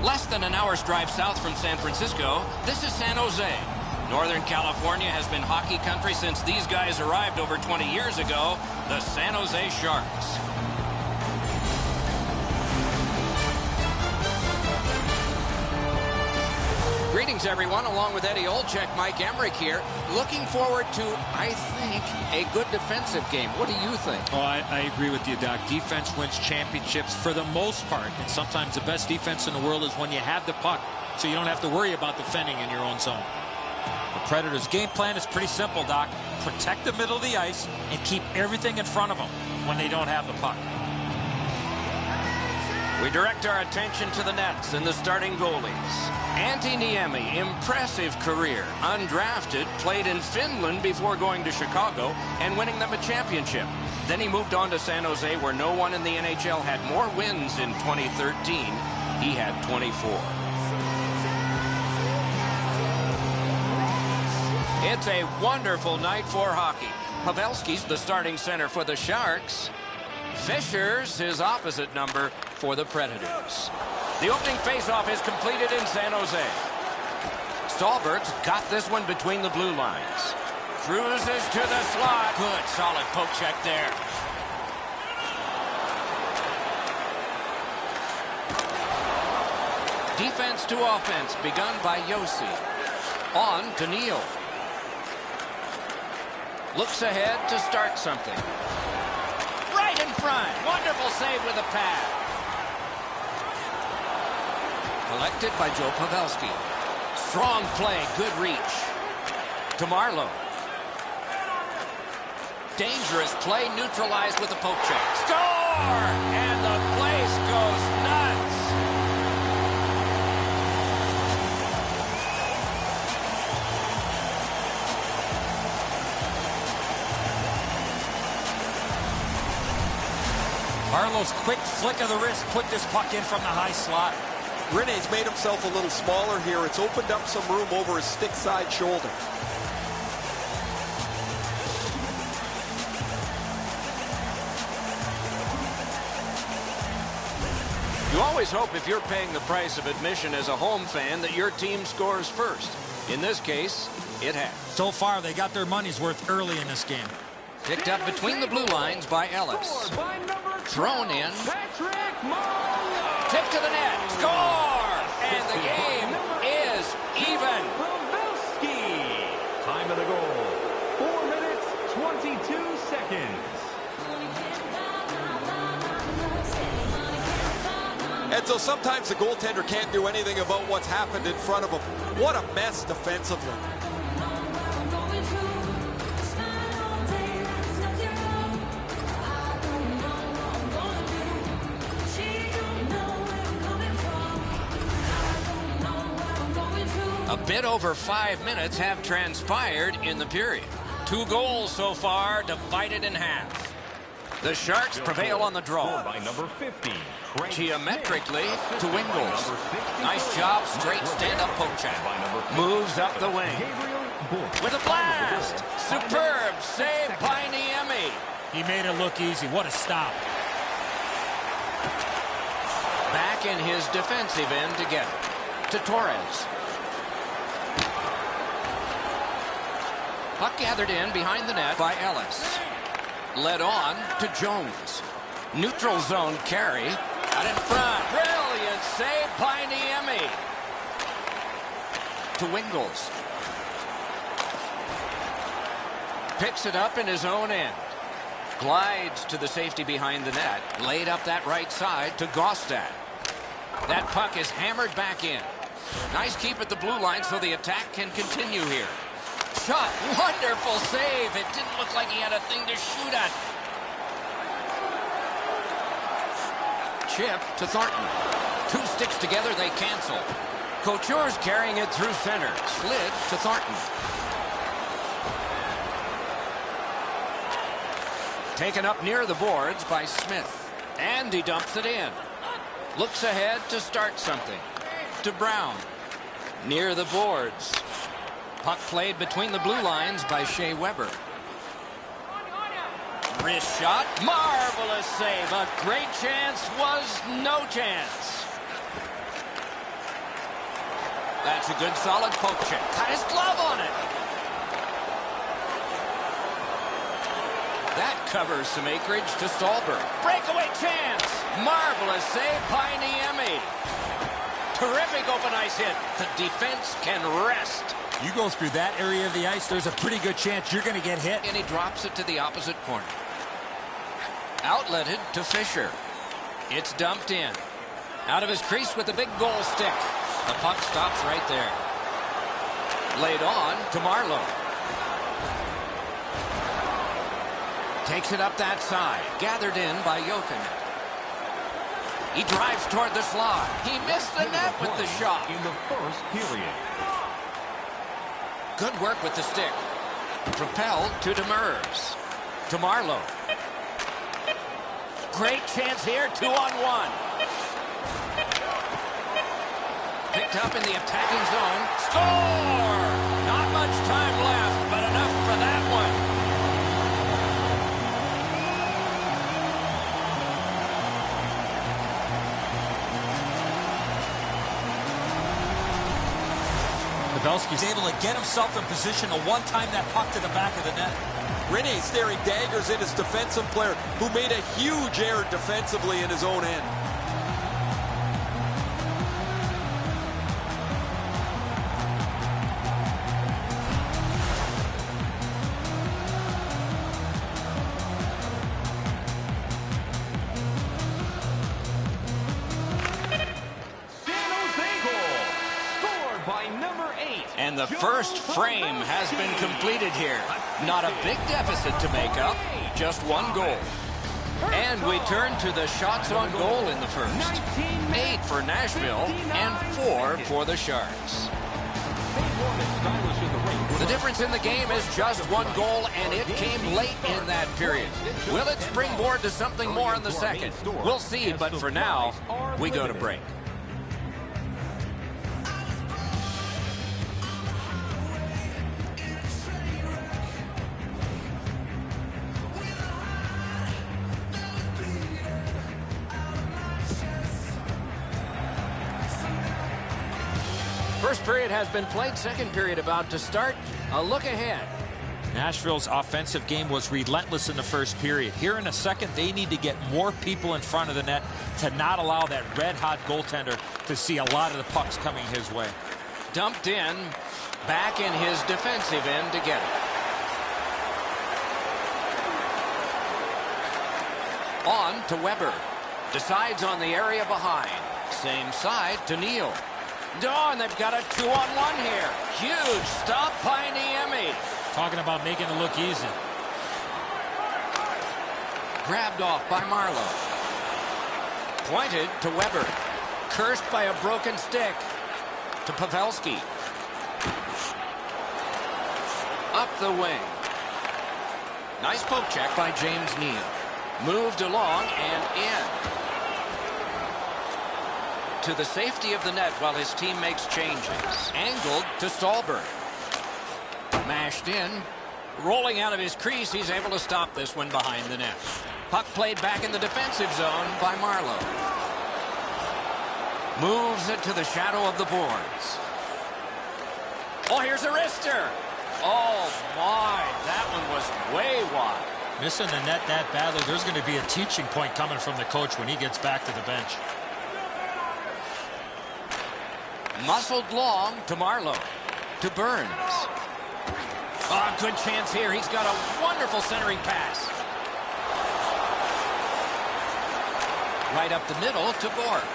Less than an hour's drive south from San Francisco, this is San Jose. Northern California has been hockey country since these guys arrived over 20 years ago, the San Jose Sharks. Greetings, everyone. Along with Eddie Olczyk, Mike Emmerich here. Looking forward to, I think, a good defensive game. What do you think? Oh, I agree with you, Doc. Defense wins championships for the most part. And sometimes the best defense in the world is when you have the puck, so you don't have to worry about defending in your own zone. The Predators' game plan is pretty simple, Doc. Protect the middle of the ice and keep everything in front of them when they don't have the puck. We direct our attention to the nets and the starting goalies. Antti Niemi, impressive career. Undrafted, played in Finland before going to Chicago and winning them a championship. Then he moved on to San Jose, where no one in the NHL had more wins in 2013. He had 24. It's a wonderful night for hockey. Pavelski's the starting center for the Sharks. Fischer's his opposite number for the Predators. The opening faceoff is completed in San Jose. Stallberg's got this one between the blue lines. Cruises to the slot. Good, solid poke check there. Defense to offense begun by Yossi. On to Neal. Looks ahead to start something. Right in front. Wonderful save with a pad. Collected by Joe Pavelski. Strong play. Good reach. To Marlowe. Dangerous play neutralized with a poke check. Score! And the place goes nuts. Marlowe's quick flick of the wrist put this puck in from the high slot. Rene's made himself a little smaller here. It's opened up some room over his stick side shoulder. You always hope, if you're paying the price of admission as a home fan, that your team scores first. In this case, it has. So far, they got their money's worth early in this game. Picked up between the blue lines by Ellis. Thrown in. Tip to the net. Score! And the game is even. Time of the goal. 4 minutes, 22 seconds. And so sometimes the goaltender can't do anything about what's happened in front of him. What a mess defensively. A bit over 5 minutes have transpired in the period. 2 goals so far, divided in half. The Sharks prevail on the draw. By number 50. Geometrically to Wingles. Nice job, straight stand-up poke check. Moves up the wing. With a blast. Superb save by Niemi. He made it look easy. What a stop. Back in his defensive end to get it. To Torres. Puck gathered in behind the net by Ellis. Led on to Jones. Neutral zone carry. Out in front. Brilliant save by Niemi. To Wingles. Picks it up in his own end. Glides to the safety behind the net. Laid up that right side to Gostad. That puck is hammered back in. Nice keep at the blue line so the attack can continue here. Shot. Wonderful save. It didn't look like he had a thing to shoot at. Chip to Thornton. 2 sticks together, they cancel. Couture's carrying it through center. Slid to Thornton. Taken up near the boards by Smith. And he dumps it in. Looks ahead to start something. To Brown. Near the boards. Puck played between the blue lines by Shea Weber. Wrist shot. Marvelous save. A great chance was no chance. That's a good solid poke check. Got his glove on it. That covers some acreage to Stolberg. Breakaway chance. Marvelous save by Niemi. Terrific open ice hit. The defense can rest. You go through that area of the ice, there's a pretty good chance you're going to get hit. And he drops it to the opposite corner. Outletted to Fisher. It's dumped in. Out of his crease with the big goal stick. The puck stops right there. Laid on to Marlowe. Takes it up that side. Gathered in by Jokinen. He drives toward the slot. He missed the net with the shot. In the first period. Good work with the stick. Propelled to Demers. To Marlowe. Great chance here, 2-on-1. Picked up in the attacking zone. Score! Not much time left, but enough for that one. Pavelski's able to get himself in position to one-time that puck to the back of the net. Rene staring daggers at his defensive player, who made a huge error defensively in his own end. And the first frame has been completed here. Not a big deficit to make up, just one goal. And we turn to the shots on goal in the first. 8 for Nashville and 4 for the Sharks. The difference in the game is just one goal, and it came late in that period. Will it springboard to something more in the second? We'll see, but for now, we go to break. First period has been played. Second period about to start. A look ahead. Nashville's offensive game was relentless in the first period. Here in the second, they need to get more people in front of the net to not allow that red-hot goaltender to see a lot of the pucks coming his way. Dumped in, back in his defensive end to get it. On to Weber. Decides on the area behind. Same side to Neal. And they've got a 2-on-1 here. Huge stop by Niemi. Talking about making it look easy. Grabbed off by Marlowe. Pointed to Weber. Cursed by a broken stick. To Pavelski. Up the wing. Nice poke check by James Neal. Moved along and in. To the safety of the net while his team makes changes. Angled to Stolberg. Mashed in. Rolling out of his crease, he's able to stop this one behind the net. Puck played back in the defensive zone by Marlowe. Moves it to the shadow of the boards. Oh, here's a wrister. Oh, my. That one was way wide. Missing the net that badly, there's going to be a teaching point coming from the coach when he gets back to the bench. Muscled long to Marlowe. To Burns. Oh, good chance here. He's got a wonderful centering pass. Right up the middle to Bork.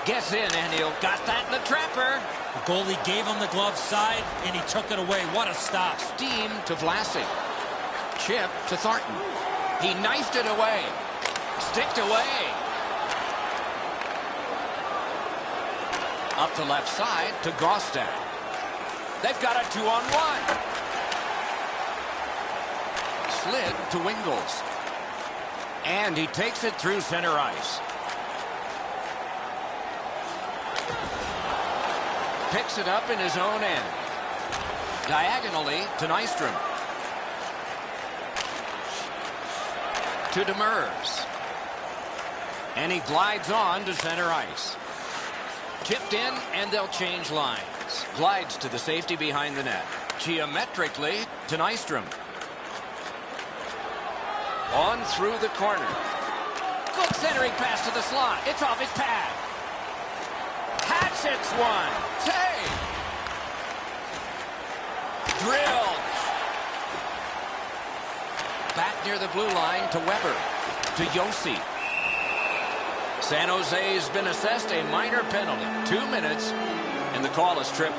Gets in, and he'll got that in the trapper. The goalie gave him the glove side, and he took it away. What a stop. Steam to Vlasic. Chip to Thornton. He knifed it away. Sticked away. Up the left side to Gostad. They've got a 2-on-1. Slid to Wingles. And he takes it through center ice. Picks it up in his own end. Diagonally to Nystrom. To Demers. And he glides on to center ice. Tipped in, and they'll change lines. Glides to the safety behind the net. Geometrically to Nystrom. On through the corner. Good centering pass to the slot. It's off his pad. Hatchets one. Save. Drilled. Back near the blue line to Weber. To Yossi. San Jose's been assessed a minor penalty. 2 minutes, and the call is tripping.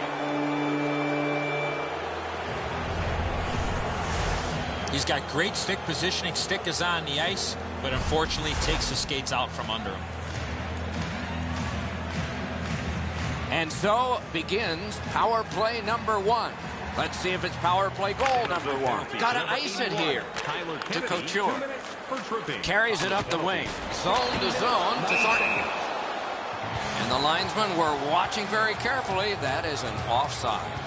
He's got great stick positioning. Stick is on the ice, but unfortunately takes the skates out from under him. And so begins power play number 1. Let's see if it's power play goal number 1. Got to ice it here to Couture. Carries it up the wing. Zone to zone to Thornton. And the linesmen were watching very carefully. That is an offside.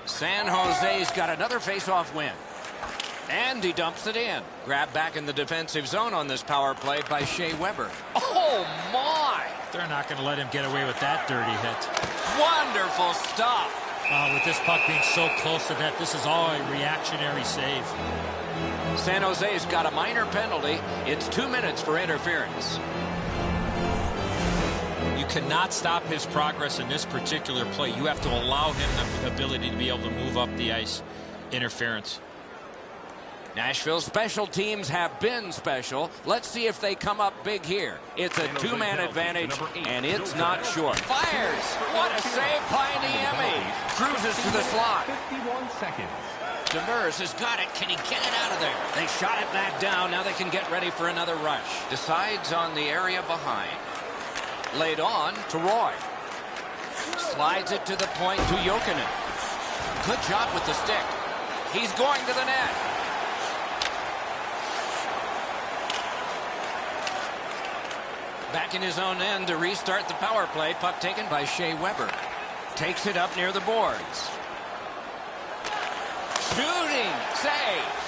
San Jose's got another face-off win. And he dumps it in. Grabbed back in the defensive zone on this power play by Shea Weber. Oh, my! They're not going to let him get away with that dirty hit. Wonderful stop. With this puck being so close to that, this is all a reactionary save. San Jose's got a minor penalty. It's 2 minutes for interference. You cannot stop his progress in this particular play. You have to allow him the ability to be able to move up the ice. Interference. Nashville's special teams have been special. Let's see if they come up big here. It's a two-man advantage, and it's not short. Fires! What a save by Niemi! Cruises to the slot. 51 seconds. Demers has got it. Can he get it out of there? They shot it back down. Now they can get ready for another rush. Decides on the area behind. Laid on to Roy. Slides it to the point to Jokinen. Good job with the stick. He's going to the net. Back in his own end to restart the power play. Puck taken by Shea Weber. Takes it up near the boards. Shooting. Save.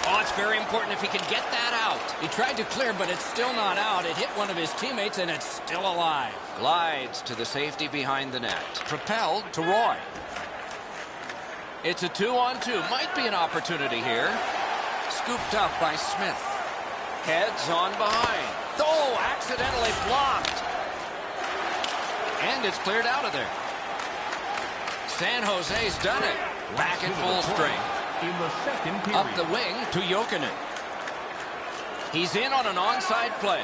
Oh, it's very important if he can get that out. He tried to clear, but it's still not out. It hit one of his teammates, and it's still alive. Glides to the safety behind the net. Propelled to Roy. It's a 2-on-2. Might be an opportunity here. Scooped up by Smith. Heads on behind. Oh, accidentally blocked. And it's cleared out of there. San Jose's done it. Back in full strength. In the second period. Up the wing to Jokinen. He's in on an onside play.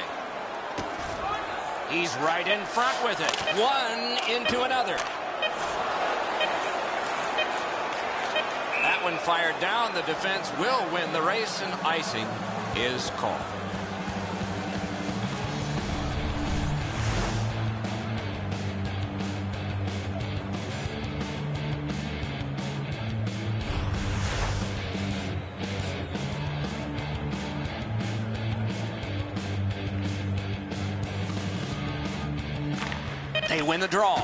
He's right in front with it. One into another. That one fired down. The defense will win the race, and icing is called. They win the draw.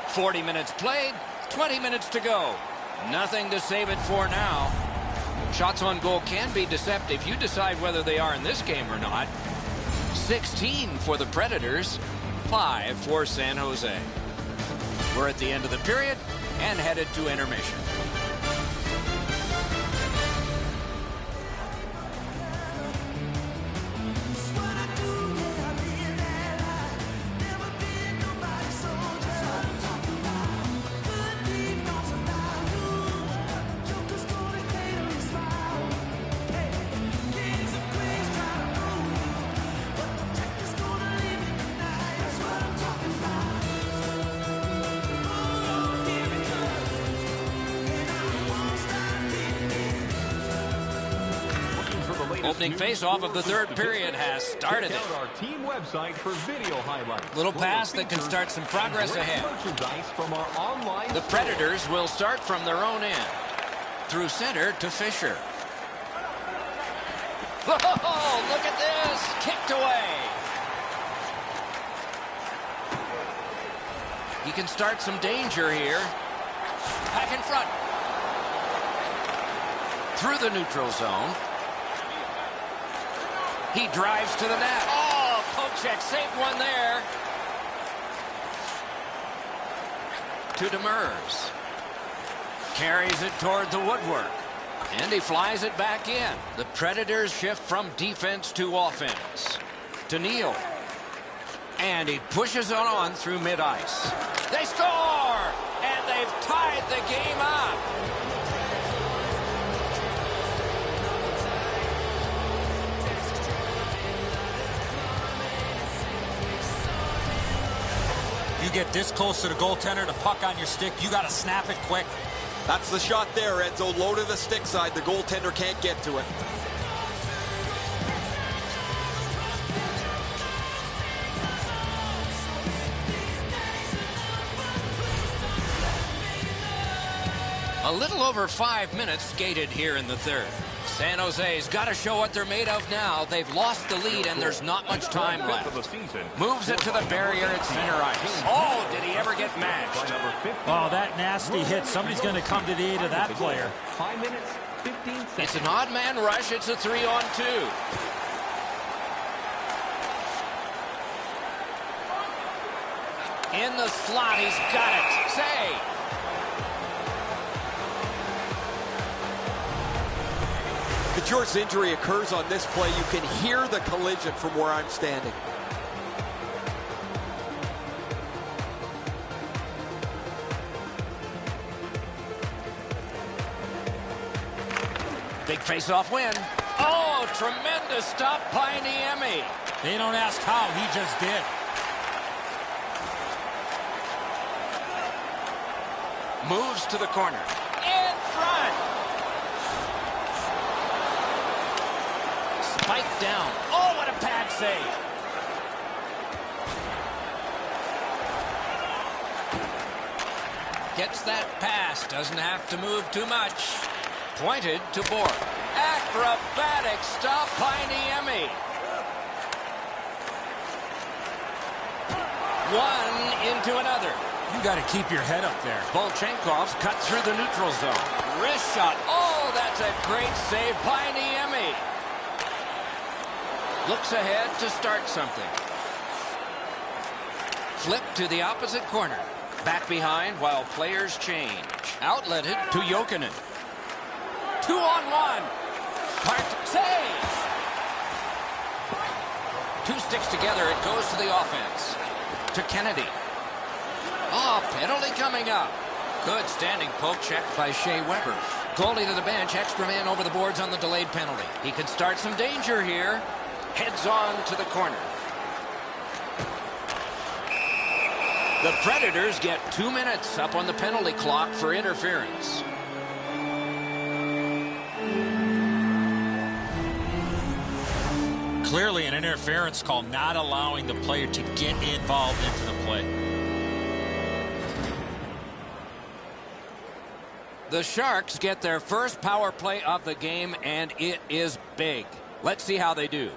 40 minutes played, 20 minutes to go. Nothing to save it for now. Shots on goal can be deceptive. You decide whether they are in this game or not. 16 for the Predators, 5 for San Jose. We're at the end of the period and headed to intermission. Opening face-off of the third period has started it. Check out our team website for video highlights. Little pass that can start some progress ahead. Merchandise from our online The Predators will start from their own end. Through center to Fisher. Oh, look at this. Kicked away. He can start some danger here. Back in front. Through the neutral zone. He drives to the net. Oh, poke check. Saved one there. To Demers. Carries it toward the woodwork. And he flies it back in. The Predators shift from defense to offense. To Neal. And he pushes it on through mid-ice. They score! And they've tied the game up. You get this close to the goaltender, the puck on your stick, you got to snap it quick. That's the shot there, Enzo. Low to the stick side. The goaltender can't get to it. A little over 5 minutes skated here in the third. San Jose's got to show what they're made of now. They've lost the lead, and there's not much time left. Moves it to the barrier at center ice. Oh, did he ever get matched? Oh, that nasty hit. Somebody's going to come to the aid of that player. 5 minutes, 15 seconds. It's an odd man rush. It's a 3-on-2. In the slot, he's got it. Save. The George's injury occurs on this play. You can hear the collision from where I'm standing. Big face-off win. Oh, tremendous stop by Niemi. They don't ask how, he just did. Moves to the corner. In front. Spike down. Oh, what a pad save. Gets that pass. Doesn't have to move too much. Pointed to Borg. Acrobatic stop by Niemi. One into another. You got to keep your head up there. Volchenkov's cut through the neutral zone. Wrist shot. Oh, that's a great save by Niemi. Looks ahead to start something. Flip to the opposite corner. Back behind while players change. Outletted to Jokinen. 2-on-1. Parked. Save. Two sticks together. It goes to the offense. To Kennedy. Oh, penalty coming up. Good standing poke check by Shea Weber. Goalie to the bench. Extra man over the boards on the delayed penalty. He can start some danger here. Heads on to the corner. The Predators get 2 minutes up on the penalty clock for interference. Clearly an interference call, not allowing the player to get involved into the play. The Sharks get their first power play of the game, and it is big. Let's see how they do.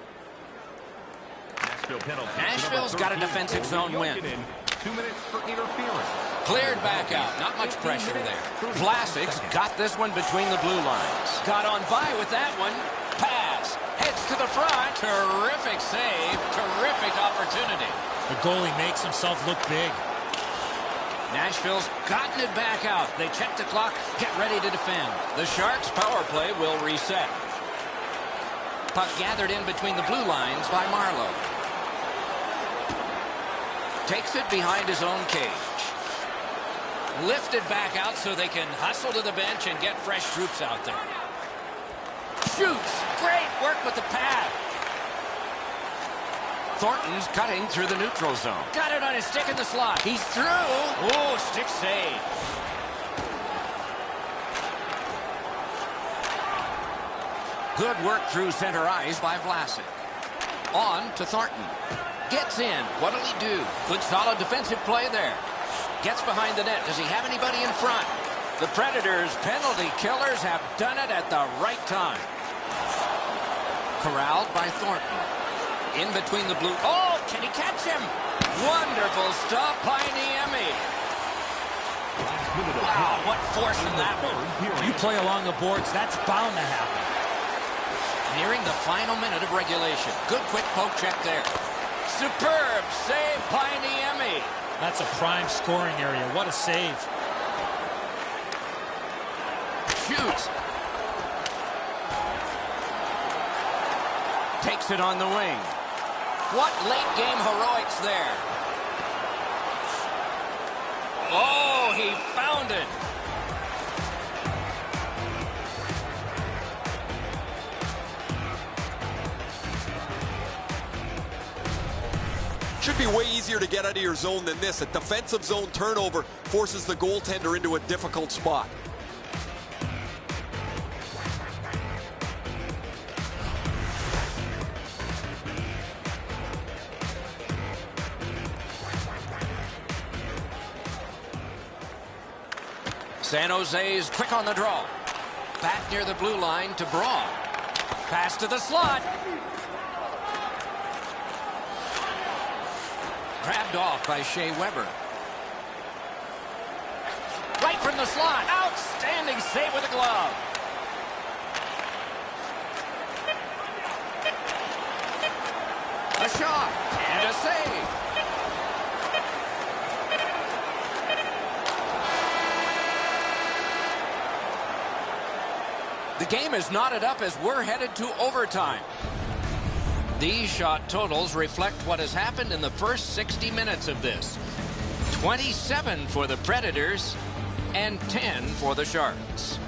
Nashville's got a defensive zone win. 2 minutes for interference. Cleared back out. Not much pressure there. Vlasic's got this one between the blue lines. Got on by with that one. Pass. Heads to the front. Terrific save. Terrific opportunity. The goalie makes himself look big. Nashville's gotten it back out. They check the clock. Get ready to defend. The Sharks' power play will reset. Puck gathered in between the blue lines by Marlowe. Takes it behind his own cage. Lifted back out so they can hustle to the bench and get fresh troops out there. Shoots. Great work with the pad. Thornton's cutting through the neutral zone. Got it on his stick in the slot. He's through. Oh, stick save. Good work through center ice by Vlasic. On to Thornton. Gets in. What'll he do? Good solid defensive play there. Gets behind the net. Does he have anybody in front? The Predators' penalty killers have done it at the right time. Corralled by Thornton. In between the blue. Oh, can he catch him? Wonderful stop by Niemi. Wow, what force in that one. You play along the boards, that's bound to happen. Nearing the final minute of regulation. Good quick poke check there. Superb save by Niemi. That's a prime scoring area. What a save. Shoots. Takes it on the wing. What late game heroics there. Oh, he found it. Should be way easier to get out of your zone than this. A defensive zone turnover forces the goaltender into a difficult spot. San Jose is quick on the draw. Back near the blue line to Braun. Pass to the slot. Grabbed off by Shea Weber. Right from the slot. Outstanding save with a glove. A shot and a save. The game is knotted up as we're headed to overtime. These shot totals reflect what has happened in the first 60 minutes of this. 27 for the Predators and 10 for the Sharks.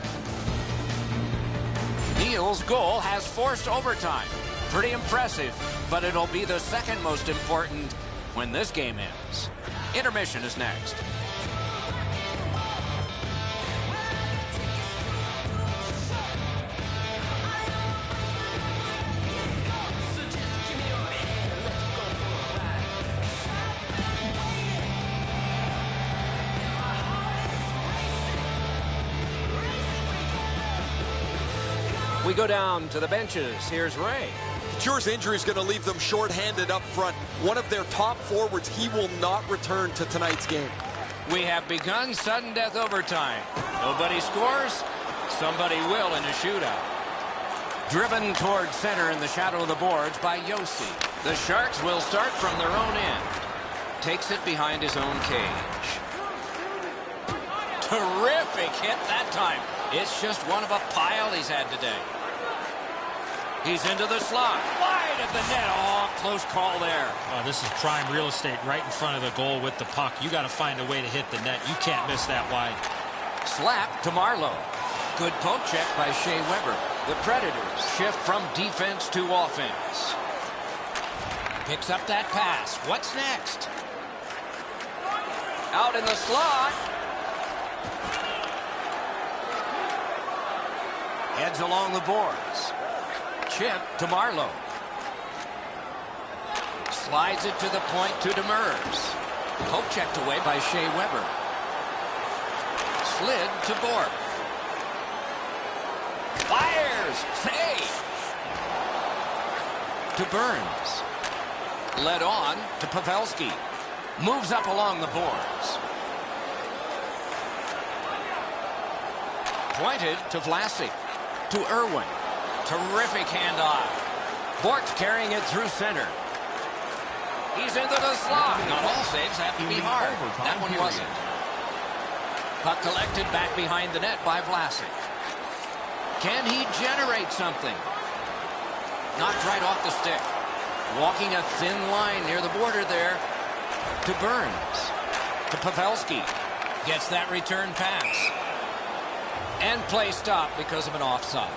Neal's goal has forced overtime. Pretty impressive, but it'll be the second most important when this game ends. Intermission is next. We go down to the benches. Here's Ray. Cure's injury is going to leave them short-handed up front. One of their top forwards, he will not return to tonight's game. We have begun sudden death overtime. Nobody scores. Somebody will in a shootout. Driven towards center in the shadow of the boards by Yossi. The Sharks will start from their own end. Takes it behind his own cage. Terrific hit that time. It's just one of a pile he's had today. He's into the slot. Wide of the net. Oh, close call there. Oh, this is prime real estate right in front of the goal with the puck. You got to find a way to hit the net. You can't miss that wide. Slap to Marlowe. Good poke check by Shea Weber. The Predators shift from defense to offense. Picks up that pass. What's next? Out in the slot. Heads along the boards. Chip to Marlowe. Slides it to the point to Demers. Poke checked away by Shea Weber. Slid to Bork. Fires. Save. To Burns. Led on to Pavelski. Moves up along the boards. Pointed to Vlasic. To Irwin. Terrific handoff. Bork's carrying it through center. He's into the slot. Not all saves have to be hard. That one wasn't. Puck collected back behind the net by Vlasic. Can he generate something? Knocked right off the stick. Walking a thin line near the border there. To Burns. To Pavelski. Gets that return pass. And play stopped because of an offside.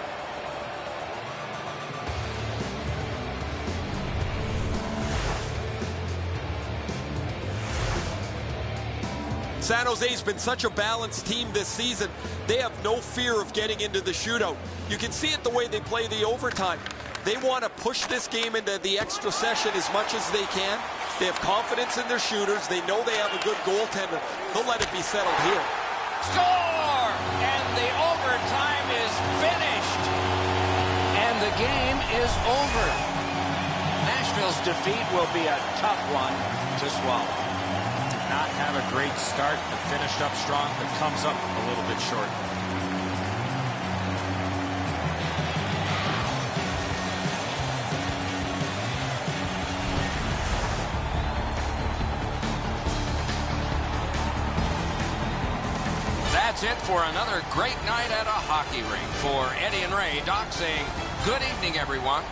San Jose's been such a balanced team this season. They have no fear of getting into the shootout. You can see it the way they play the overtime. They want to push this game into the extra session as much as they can. They have confidence in their shooters. They know they have a good goaltender. They'll let it be settled here. Score! And the overtime is finished. And the game is over. Nashville's defeat will be a tough one to swallow. Did not have a great start, but finished up strong, but comes up a little bit short. That's it for another great night at a hockey rink. For Eddie and Ray, Doc saying good evening, everyone.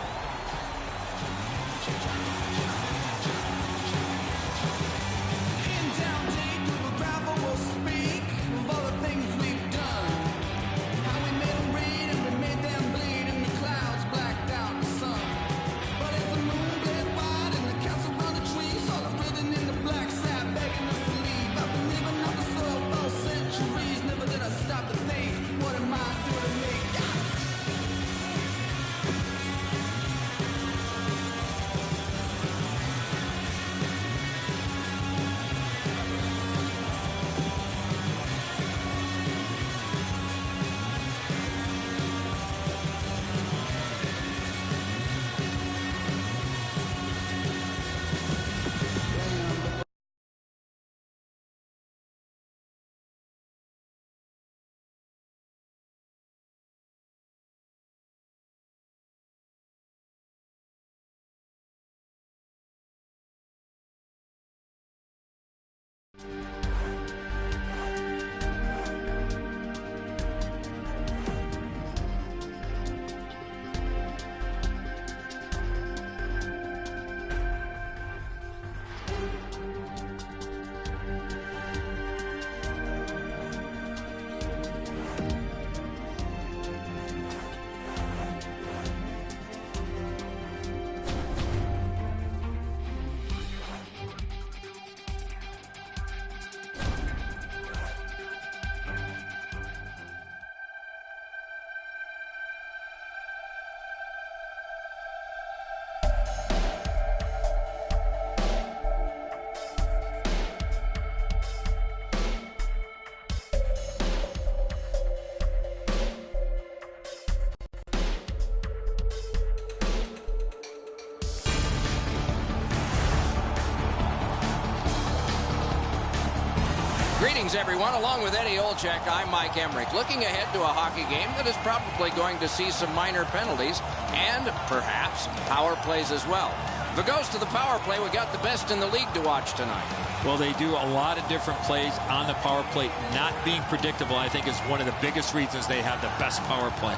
Greetings, everyone. Along with Eddie Olczyk, I'm Mike Emmerich. Looking ahead to a hockey game that is probably going to see some minor penalties and perhaps power plays as well. If it goes to the power play, we got the best in the league to watch tonight. Well, they do a lot of different plays on the power play. Not being predictable, I think, is one of the biggest reasons they have the best power play.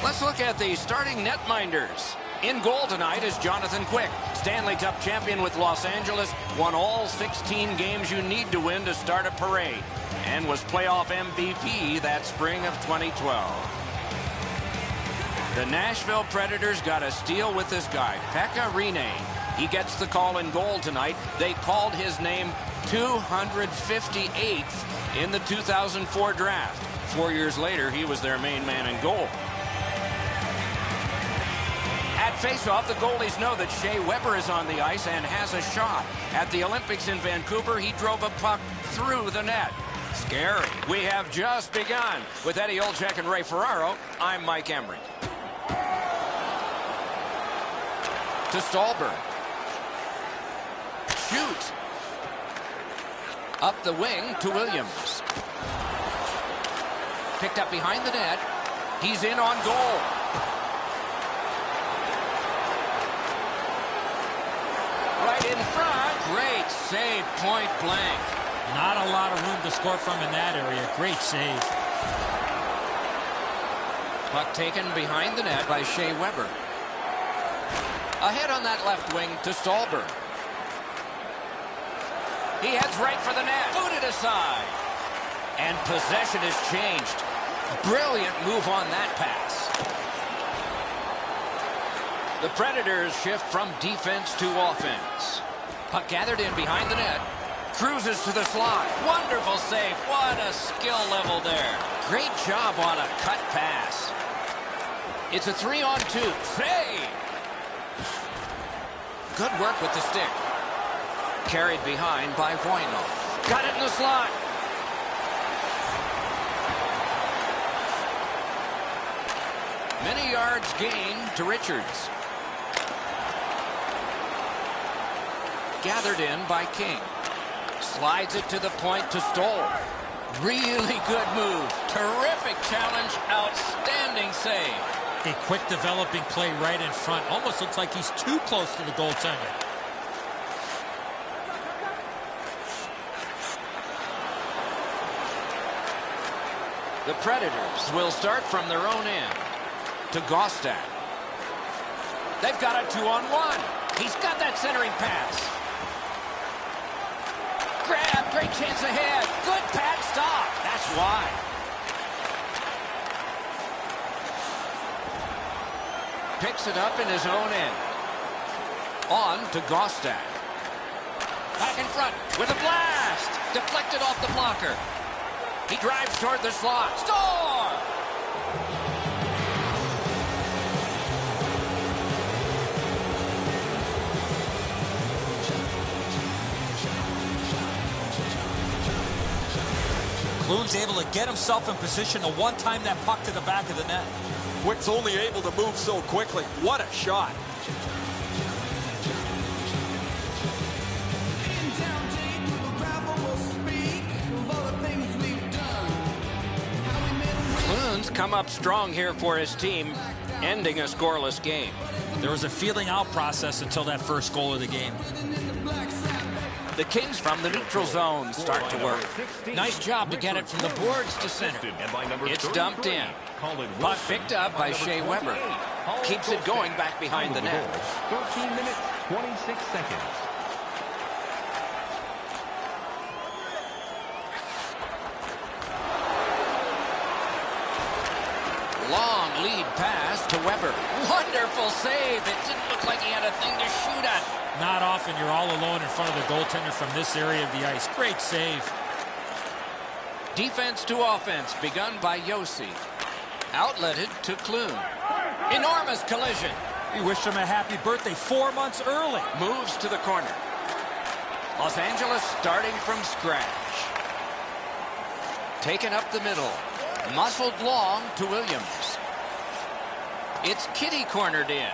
Let's look at the starting netminders. In goal tonight is Jonathan Quick. Stanley Cup champion with Los Angeles, won all 16 games you need to win to start a parade, and was playoff MVP that spring of 2012. The Nashville Predators got a steal with this guy, Pekka Rinne. He gets the call in goal tonight. They called his name 258th in the 2004 draft. 4 years later, he was their main man in goal. At face-off, the goalies know that Shea Weber is on the ice and has a shot. At the Olympics in Vancouver, he drove a puck through the net. Scary. We have just begun. With Eddie Olczyk and Ray Ferraro, I'm Mike Emmerich. To Stallberg. Shoot. Up the wing to Williams. Picked up behind the net. He's in on goal. Right in front. Great save, point blank. Not a lot of room to score from in that area. Great save. Puck taken behind the net by Shea Weber. Ahead on that left wing to Stallberg. He heads right for the net. Booted aside. And possession has changed. Brilliant move on that pass. The Predators shift from defense to offense. Puck gathered in behind the net. Cruises to the slot. Wonderful save. What a skill level there. Great job on a cut pass. It's a 3-on-2. Save. Good work with the stick. Carried behind by Voinov. Got it in the slot. Many yards gained to Richards. Gathered in by King. Slides it to the point to Stoll. Really good move. Terrific challenge. Outstanding save. A quick developing play right in front. Almost looks like he's too close to the goaltender. The Predators will start from their own end. To Gostak. They've got a 2-on-1. He's got that centering pass. Grab, great chance ahead. Good pad stop. That's why. Picks it up in his own end. On to Gostak. Back in front with a blast. Deflected off the blocker. He drives toward the slot. Score! Clune's able to get himself in position to one-time that puck to the back of the net. Quick's only able to move so quickly. What a shot. Clune's come up strong here for his team, ending a scoreless game. There was a feeling out process until that first goal of the game. The Kings from the neutral zone start to work. Nice job to get it from the boards to center. It's dumped in. Puck picked up by Shea Weber. Keeps it going back behind the net. 13 minutes, 26 seconds. Long lead pass to Weber. Wonderful save. It didn't look like he had a thing to shoot at. Not often you're all alone in front of the goaltender from this area of the ice. Great save. Defense to offense begun by Yossi. Outletted to Clune. Enormous collision. We wish him a happy birthday 4 months early. Moves to the corner. Los Angeles starting from scratch. Taken up the middle. Muscled long to Williams. It's Kitty cornered in.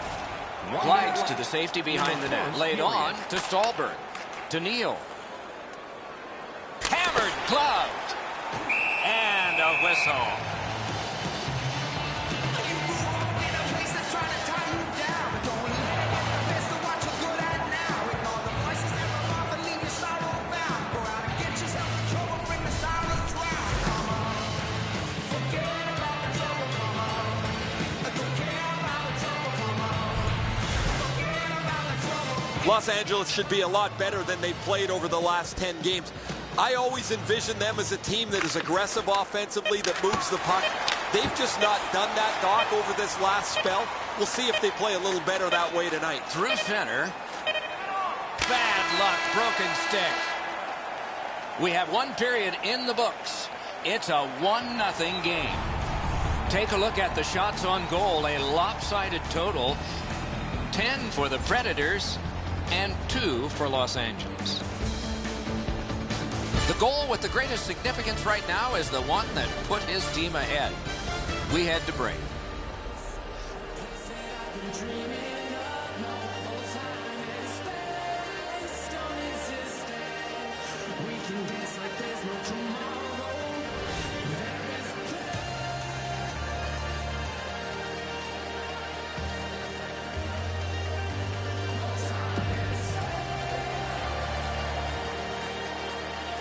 Glides to the safety behind the net. Laid on to Stallberg. To Neal. Hammered, gloved. And a whistle. Los Angeles should be a lot better than they've played over the last 10 games. I always envision them as a team that is aggressive offensively, that moves the puck. They've just not done that, Doc, over this last spell. We'll see if they play a little better that way tonight. Through center. Bad luck, broken stick. We have one period in the books. It's a 1-0 game. Take a look at the shots on goal, a lopsided total. 10 for the Predators and 2 for Los Angeles. The goal with the greatest significance right now is the one that put his team ahead. We head to break.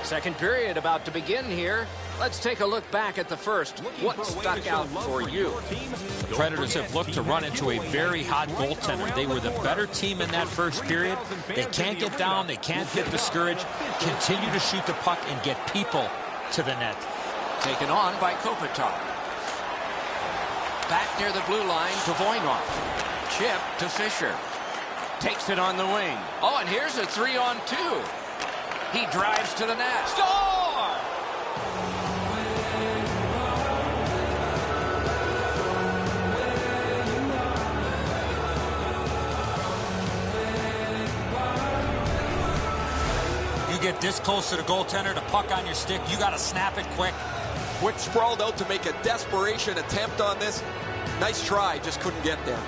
Second period about to begin here. Let's take a look back at the first. What stuck out for you? The Predators have looked to run into a very hot goaltender. They were the better team in that first period. They can't get down. They can't get discouraged. Continue to shoot the puck and get people to the net. Taken on by Kopitar. Back near the blue line to Voynov. Chip to Fisher. Takes it on the wing. Oh, and here's a 3-on-2. He drives to the net. Score! You get this close to the goaltender, the puck on your stick, you got to snap it quick. Quick sprawled out to make a desperation attempt on this. Nice try, just couldn't get there.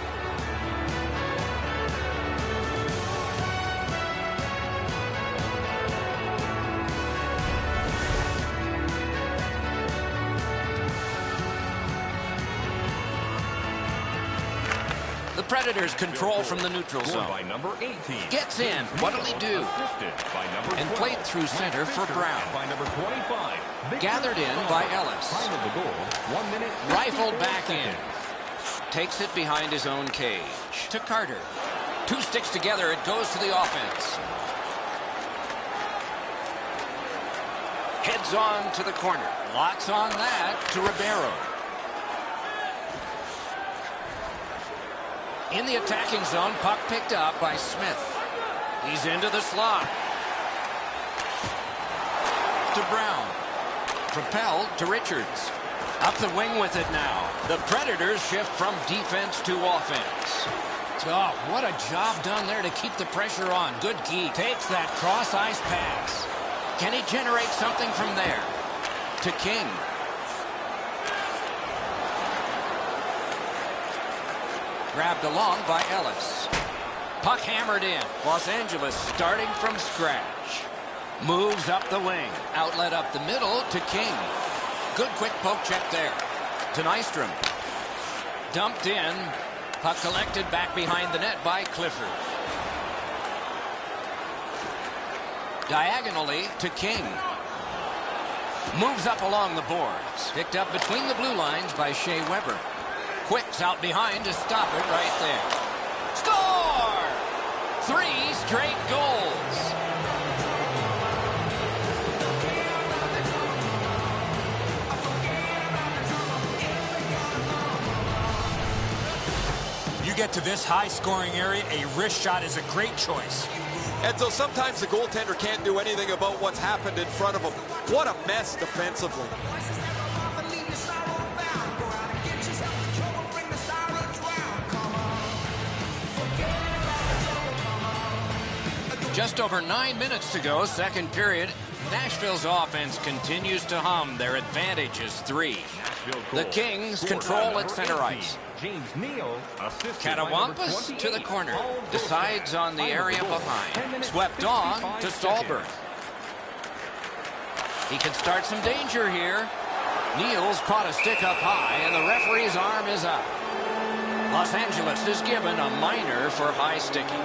The Predators control from the neutral zone. By number 18. Gets in. What'll he do? By number And 12. played through center for Brown. By number 25. Gathered in by Ellis. Time of the goal, 1 minute. Rifled 54 back in. seconds. Takes it behind his own cage. To Carter. Two sticks together. It goes to the offense. Heads on to the corner. Lots on that to Ribeiro. In the attacking zone, puck picked up by Smith. He's into the slot. To Brown. Propelled to Richards. Up the wing with it now. The Predators shift from defense to offense. Oh, what a job done there to keep the pressure on. Good key. Takes that cross-ice pass. Can he generate something from there? To King. Grabbed along by Ellis. Puck hammered in. Los Angeles starting from scratch. Moves up the wing. Outlet up the middle to King. Good quick poke check there. To Nystrom. Dumped in. Puck collected back behind the net by Clifford. Diagonally to King. Moves up along the boards. Picked up between the blue lines by Shea Weber. Quicks out behind to stop it right there. Score! 3 straight goals. You get to this high-scoring area, a wrist shot is a great choice. And so sometimes the goaltender can't do anything about what's happened in front of him. What a mess defensively. Just over 9 minutes to go, second period. Nashville's offense continues to hum. Their advantage is 3. The Kings control at center ice. James Neal, Catawampas to the corner. Decides on the area behind. Swept on to Stallberg. He can start some danger here. Neal's caught a stick up high, and the referee's arm is up. Los Angeles is given a minor for high sticking.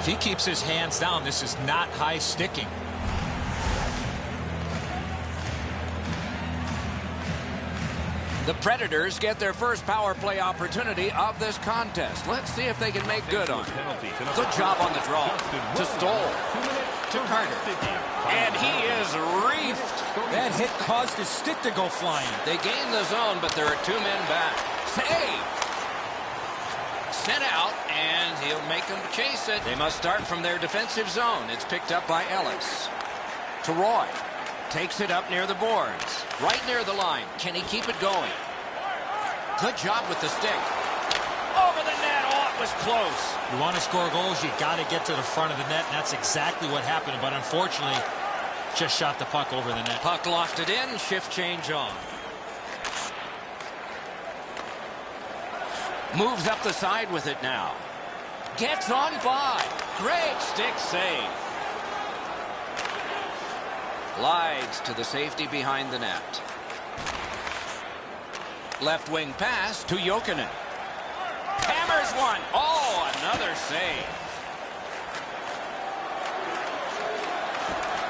If he keeps his hands down, this is not high sticking. The Predators get their first power play opportunity of this contest. Let's see if they can make good on it. Good job on the draw. To Stoll. To Carter. And he is reefed. That hit caused his stick to go flying. They gain the zone, but there are 2 men back. Save! Sent out, and he'll make them chase it. They must start from their defensive zone. It's picked up by Ellis. To Roy. Takes it up near the boards. Right near the line. Can he keep it going? Good job with the stick. Over the net. Oh, it was close. You want to score goals, you got to get to the front of the net, and that's exactly what happened. But unfortunately, just shot the puck over the net. Puck lofted in. Shift change on. Moves up the side with it now. Gets on by. Great stick save. Glides to the safety behind the net. Left wing pass to Jokinen. Hammers one. Oh, another save.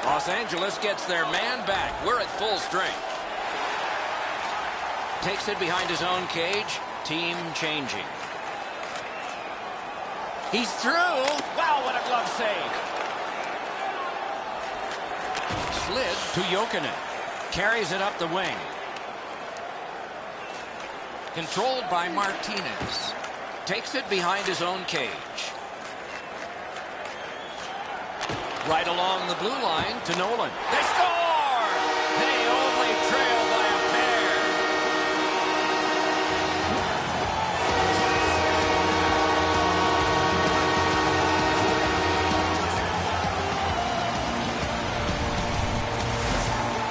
Los Angeles gets their man back. We're at full strength. Takes it behind his own cage. Team changing. He's through. Wow, what a glove save. Slid to Jokinen. Carries it up the wing. Controlled by Martinez. Takes it behind his own cage. Right along the blue line to Nolan. They score! They only trail by a pair.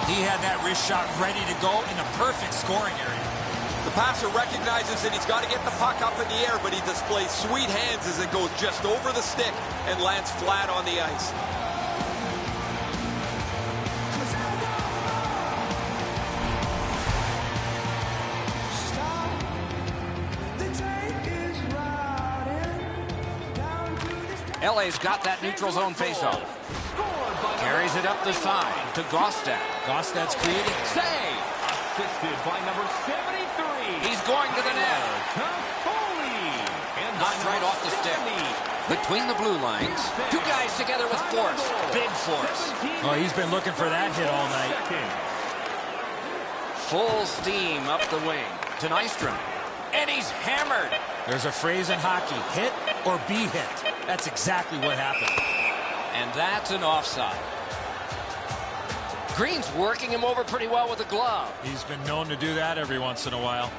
He had that wrist shot ready to go in the perfect scoring area. The passer recognizes that he's got to get the puck up in the air, but he displays sweet hands as it goes just over the stick and lands flat on the ice. LA's got that neutral zone faceoff. Carries it up the side to Gostad. Gostad's creating. Save! Assisted by number 73. He's going to the net. And Not right off the stick. Between the blue lines. Two guys together with force. Big force. Oh, he's been looking for that hit all night. Full steam up the wing to Nystrom. And he's hammered. There's a phrase in hockey, hit or be hit. That's exactly what happened. And that's an offside. Green's working him over pretty well with the glove. He's been known to do that every once in a while.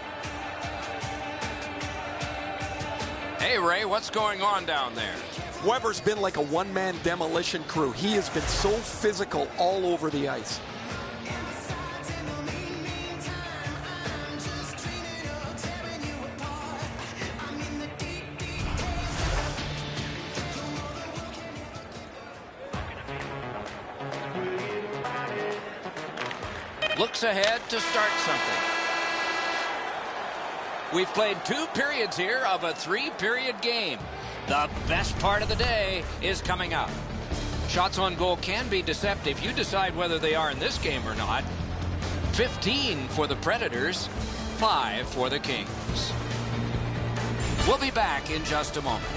Hey, Ray, what's going on down there? Weber's been like a one-man demolition crew. He has been so physical all over the ice. Looks ahead to start something. We've played 2 periods here of a 3-period game. The best part of the day is coming up. Shots on goal can be deceptive. You decide whether they are in this game or not. 15 for the Predators, 5 for the Kings. We'll be back in just a moment.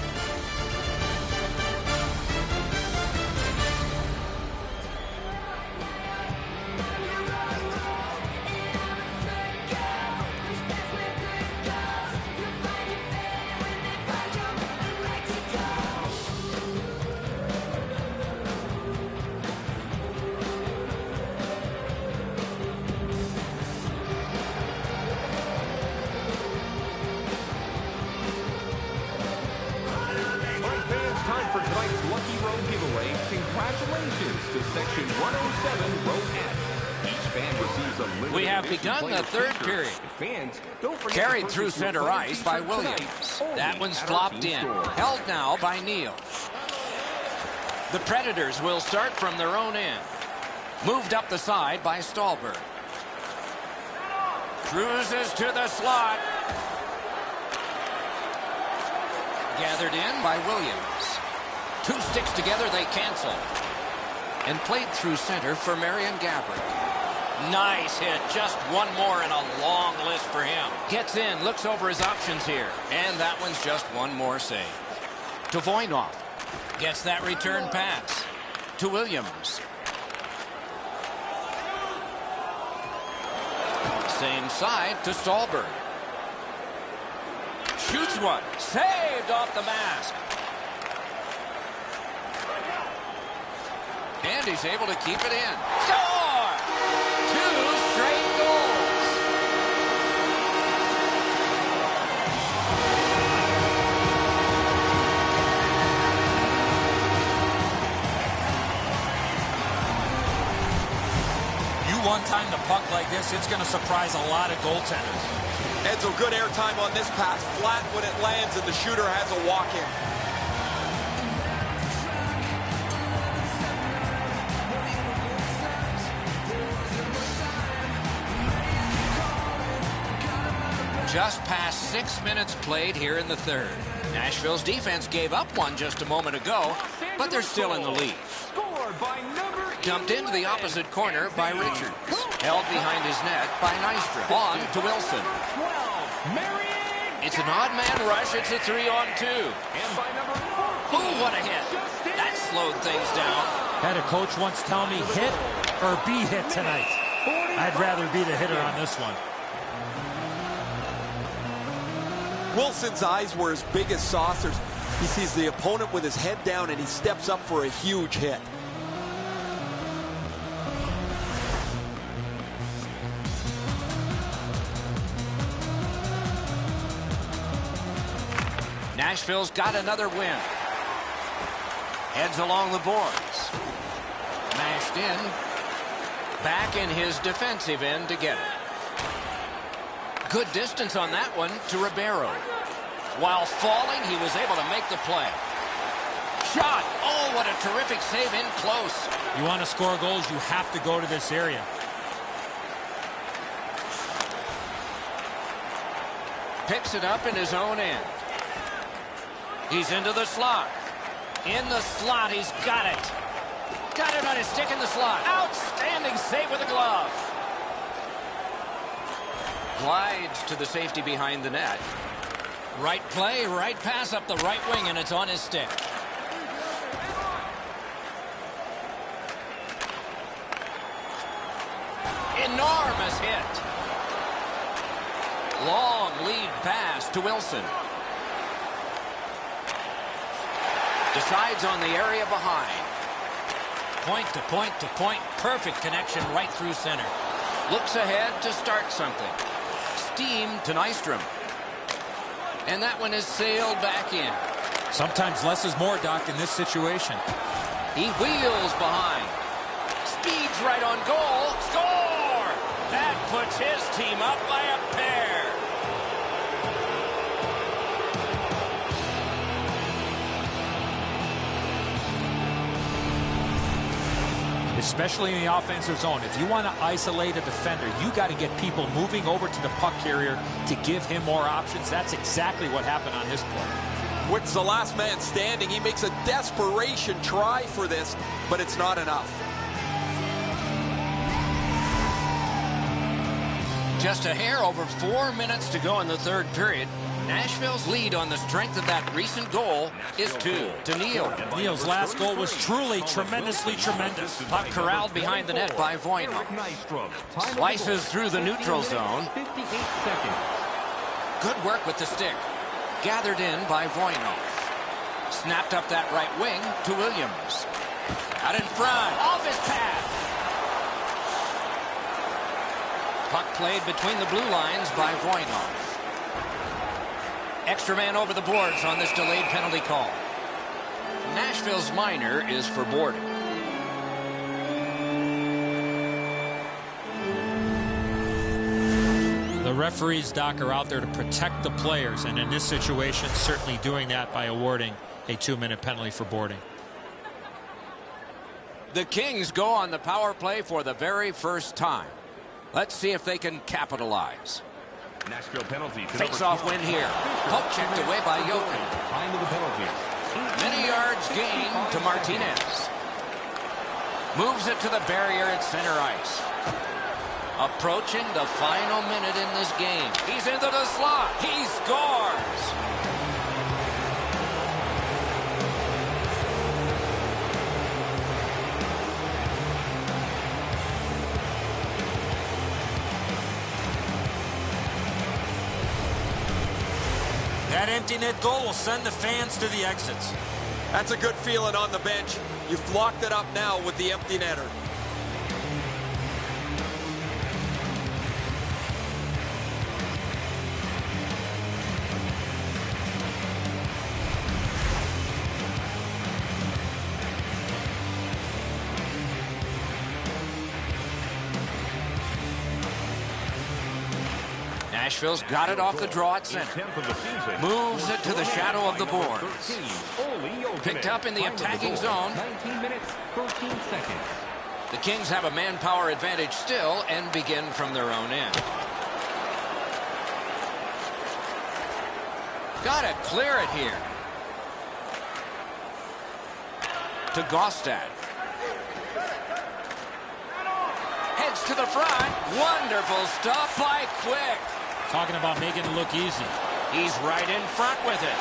We have begun the 3rd period. Carried through center ice by Williams. That one's flopped in. Held now by Neal. The Predators will start from their own end. Moved up the side by Stallberg. Cruises to the slot. Gathered in by Williams. 2 sticks together, they cancel. And played through center for Marion Gaborik. Nice hit. Just one more in a long list for him. Gets in, looks over his options here. And that one's just one more save. To Voynov. Gets that return pass. To Williams. Same side to Stallberg. Shoots one. Saved off the mask. And he's able to keep it in. Score! 2 straight goals. You one-time the puck like this, it's going to surprise a lot of goaltenders. Edzo, good airtime on this pass. Flat when it lands, and the shooter has a walk-in. Just past 6 minutes played here in the 3rd. Nashville's defense gave up one just a moment ago, but they're still in the lead. Dumped into the opposite corner by Richards. Held behind his net by Nystrom. On to Wilson. It's an odd man rush. It's a 3-on-2. Ooh, what a hit. That slowed things down. Had a coach once tell me, hit or be hit tonight. I'd rather be the hitter on this one. Wilson's eyes were as big as saucers. He sees the opponent with his head down, and he steps up for a huge hit. Nashville's got another win. Heads along the boards. Mashed in. Back in his defensive end to get it. Good distance on that one to Ribeiro. While falling, he was able to make the play. Shot. Oh, what a terrific save in close. You want to score goals, you have to go to this area. Picks it up in his own end. He's into the slot. In the slot, he's got it. Got it on his stick in the slot. Outstanding save with a glove. Glides to the safety behind the net. Right play, right pass up the right wing, and it's on his stick. Enormous hit. Long lead pass to Wilson. Decides on the area behind. Point to point to point. Perfect connection right through center. Looks ahead to start something. Steam to Nystrom. And that one is sailed back in. Sometimes less is more, Doc, in this situation. He wheels behind. Speeds right on goal. Score! That puts his team up by a pair. Especially in the offensive zone. If you want to isolate a defender, you got to get people moving over to the puck carrier to give him more options. That's exactly what happened on this play. What's the last man standing? He makes a desperation try for this, but it's not enough. Just a hair over 4 minutes to go in the third period. Nashville's lead on the strength of that recent goal is 2 to Neal. Neal's last goal was truly tremendously tremendous. Puck corralled behind the net by Voynov. Slices through the neutral zone. Good work with the stick. Gathered in by Voynov. Snapped up that right wing to Williams. Out in front. Off his path. Puck played between the blue lines by Voynov. Extra man over the boards on this delayed penalty call. Nashville's minor is for boarding. The referees, Doc, are out there to protect the players, and in this situation, certainly doing that by awarding a 2-minute penalty for boarding. The Kings go on the power play for the very first time. Let's see if they can capitalize. Nashville penalty. Face-off win here. Poke checked away by Jokin. Time of the penalty. Many yards gained to Martinez. Moves it to the barrier at center ice. Approaching the final minute in this game. He's into the slot. He scores. That empty net goal will send the fans to the exits. That's a good feeling on the bench. You've locked it up now with the empty netter. Nashville's got it off the draw at center. Moves it to the shadow of the boards. Picked up in the attacking zone. 19 minutes, 13 seconds. The Kings have a manpower advantage still and begin from their own end. Gotta clear it here. To Gostad. Heads to the front. Wonderful stuff by Quick. Talking about making it look easy. He's right in front with it.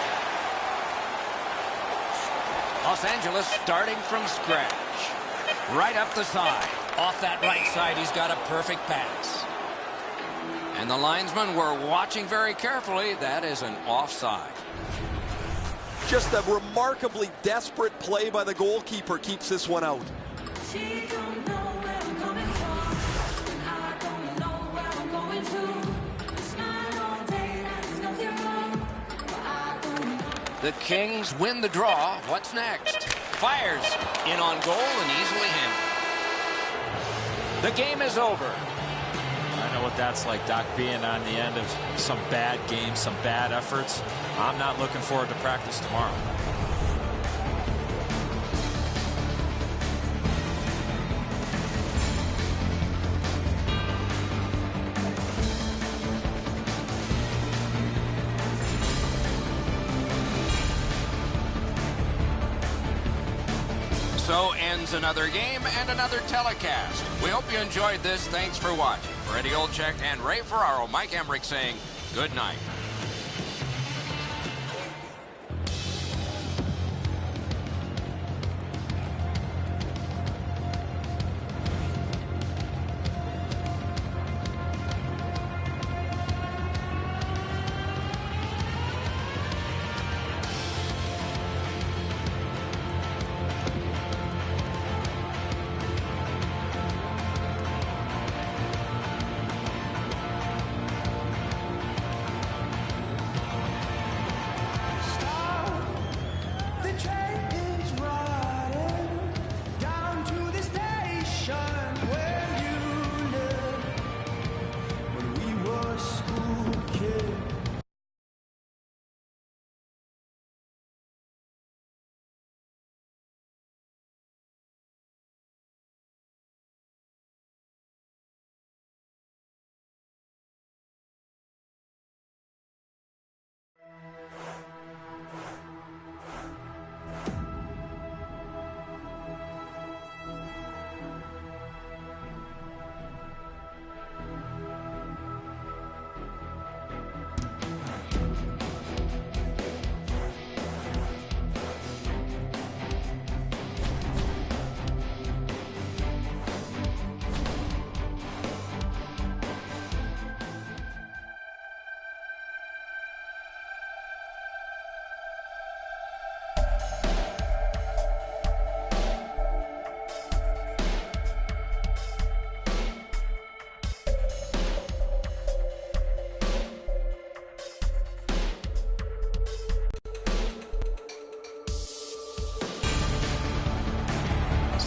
Los Angeles starting from scratch. Right up the side. Off that right side, he's got a perfect pass. And the linesmen were watching very carefully. That is an offside. Just a remarkably desperate play by the goalkeeper keeps this one out. The Kings win the draw. What's next? Fires in on goal and easily handled. The game is over. I know what that's like, Doc, being on the end of some bad games, some bad efforts. I'm not looking forward to practice tomorrow. So ends another game and another telecast. We hope you enjoyed this. Thanks for watching. For Eddie Olczyk and Ray Ferraro, Mike Emmerich saying good night.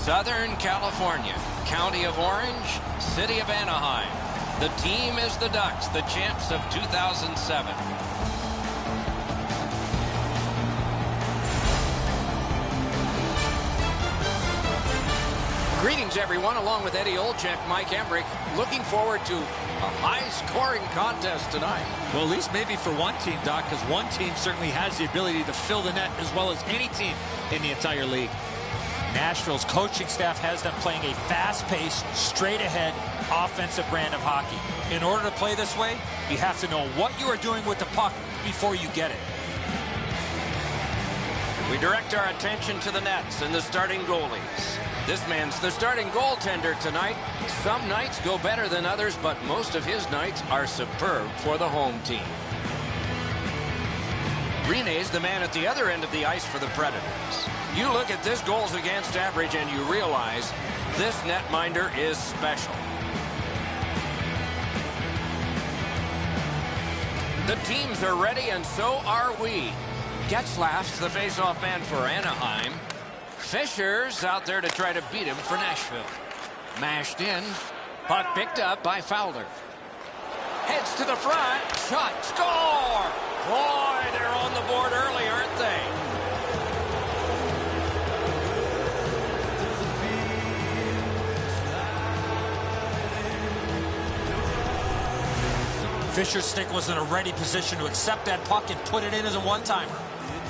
Southern California, County of Orange, City of Anaheim. The team is the Ducks, the champs of 2007. Greetings, everyone. Along with Eddie Olczyk, Mike Emmerich, looking forward to a high-scoring contest tonight. Well, at least maybe for one team, Doc, because one team certainly has the ability to fill the net as well as any team in the entire league. Nashville's coaching staff has them playing a fast-paced, straight-ahead, offensive brand of hockey. In order to play this way, you have to know what you are doing with the puck before you get it. We direct our attention to the nets and the starting goalies. This man's the starting goaltender tonight. Some nights go better than others, but most of his nights are superb for the home team. Rene's the man at the other end of the ice for the Predators. You look at this goals against average and you realize this netminder is special. The teams are ready and so are we. Getzlaf's the face-off man for Anaheim. Fisher's out there to try to beat him for Nashville. Mashed in. Puck picked up by Fowler. Heads to the front. Shot. Score! Boy, they're on the board early, aren't they? Fisher's stick was in a ready position to accept that puck and put it in as a one-timer.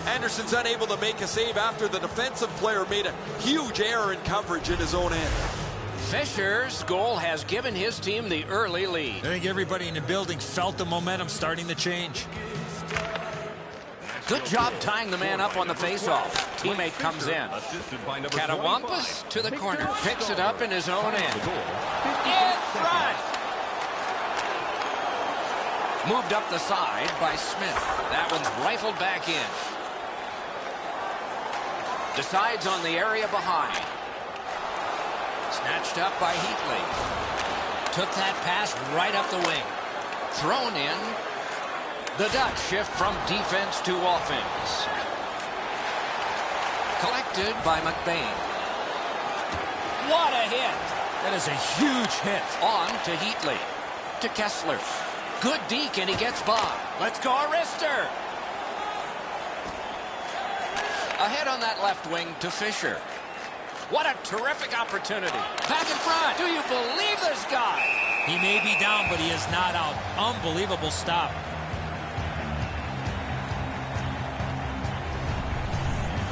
Anderson's unable to make a save after the defensive player made a huge error in coverage in his own end. Fisher's goal has given his team the early lead. I think everybody in the building felt the momentum starting to change. Good job tying the man up on the faceoff. Teammate comes in. Catawampas to the corner. Picks it up in his own end. In front. Moved up the side by Smith. That one's rifled back in. Decides on the area behind. Snatched up by Heatley. Took that pass right up the wing. Thrown in. The Ducks shift from defense to offense. Collected by McBain. What a hit! That is a huge hit. On to Heatley. To Kessler. Good deke, and he gets by. Let's go, Arister. Ahead on that left wing to Fisher. What a terrific opportunity. Back in front. Do you believe this guy? He may be down, but he is not out. Unbelievable stop.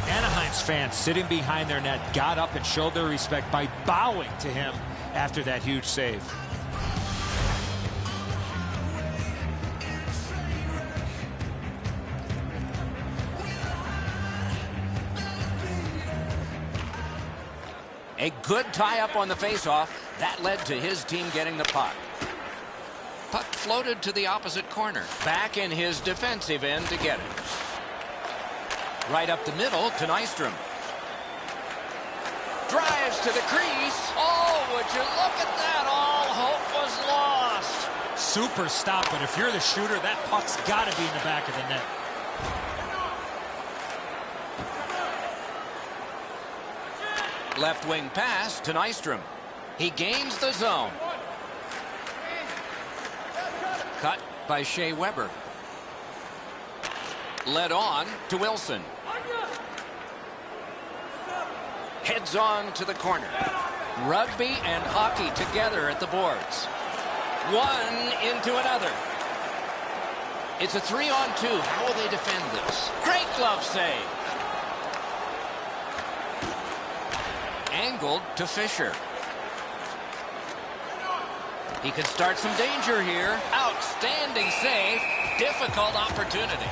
Anaheim's fans sitting behind their net got up and showed their respect by bowing to him after that huge save. A good tie-up on the face-off. That led to his team getting the puck. Puck floated to the opposite corner. Back in his defensive end to get it. Right up the middle to Nystrom. Drives to the crease. Oh, would you look at that? All hope was lost. Super stop, but if you're the shooter, that puck's got to be in the back of the net. Left wing pass to Nystrom. He gains the zone. Cut by Shea Weber. Led on to Wilson. Heads on to the corner. Rugby and hockey together at the boards. One into another. It's a 3-on-2. How will they defend this? Great glove save. Angled to Fisher. He could start some danger here. Outstanding save. Difficult opportunity.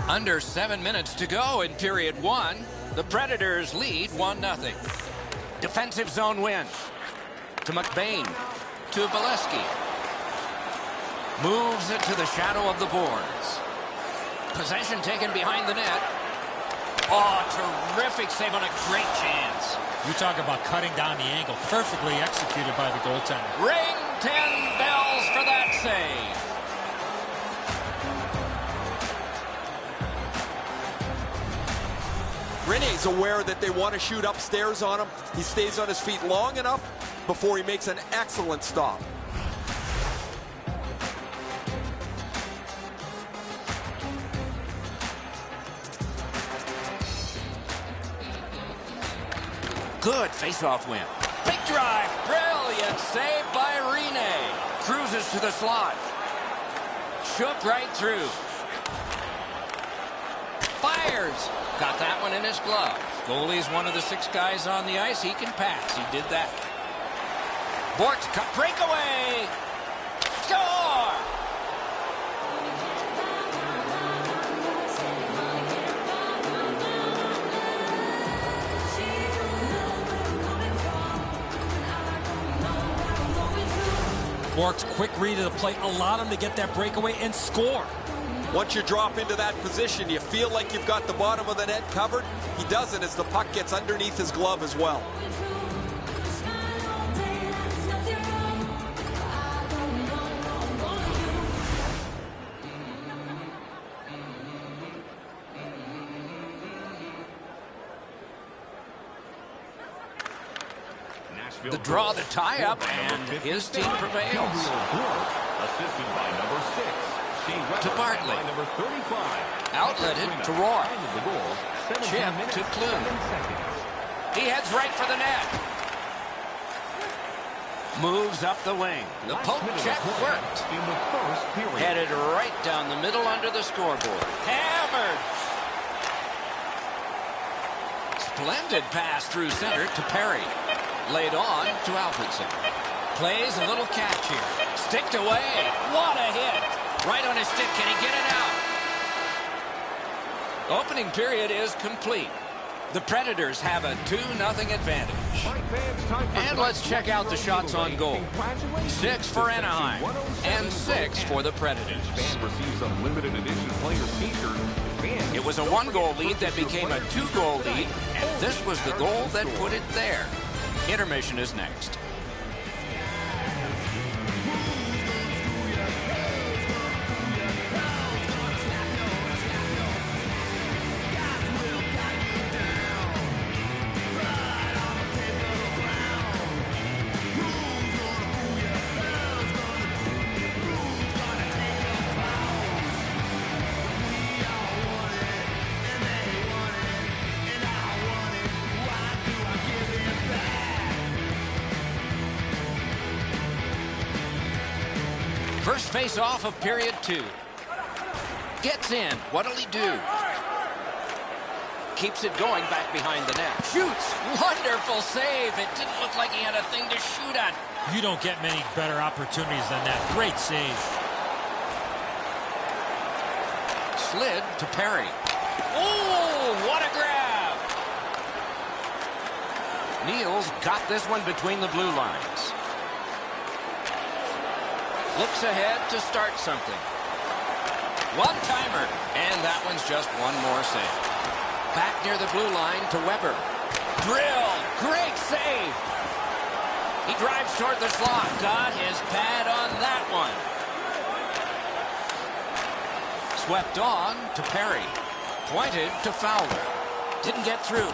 Under 7 minutes to go in period 1. The Predators lead 1-0. Defensive zone win. To McBain. To Bolesky. Moves it to the shadow of the boards. Possession taken behind the net. Oh, terrific save on a great chance. You talk about cutting down the angle. Perfectly executed by the goaltender. Ring 10 bells for that save. Rene's aware that they want to shoot upstairs on him. He stays on his feet long enough before he makes an excellent stop. Good face-off win. Big drive. Brilliant save by Rene. Cruises to the slot. Shook right through. Fires. Got that one in his glove. Goalie's one of the 6 guys on the ice. He can pass. He did that. Bort's cut. Breakaway. Score! Bork's quick read of the play allowed him to get that breakaway and score. Once you drop into that position, you feel like you've got the bottom of the net covered. He doesn't as the puck gets underneath his glove as well. The draw, the tie-up, and his team prevails. Assisted by number 6. To Bartley. Outletted to Roy. Chip to Clune. He heads right for the net. Moves up the wing. The poke check worked. Headed right down the middle under the scoreboard. Hammered. Splendid pass through center to Perry. Laid on to Alfredson. Plays a little catch here. Sticked away. What a hit. Right on his stick. Can he get it out? Opening period is complete. The Predators have a 2-0 advantage. And let's check out the shots on goal. 6 for Anaheim and 6 for the Predators. It was a 1-goal lead that became a 2-goal lead, and this was the goal that put it there. Intermission is next. First face-off of period 2. Gets in. What'll he do? Keeps it going back behind the net. Shoots. Wonderful save. It didn't look like he had a thing to shoot at. You don't get many better opportunities than that. Great save. Slid to Perry. Oh, what a grab. Neal's got this one between the blue lines. Looks ahead to start something. One-timer. And that one's just one more save. Back near the blue line to Weber. Drill. Great save. He drives toward the slot. Got his pad on that one. Swept on to Perry. Pointed to Fowler. Didn't get through.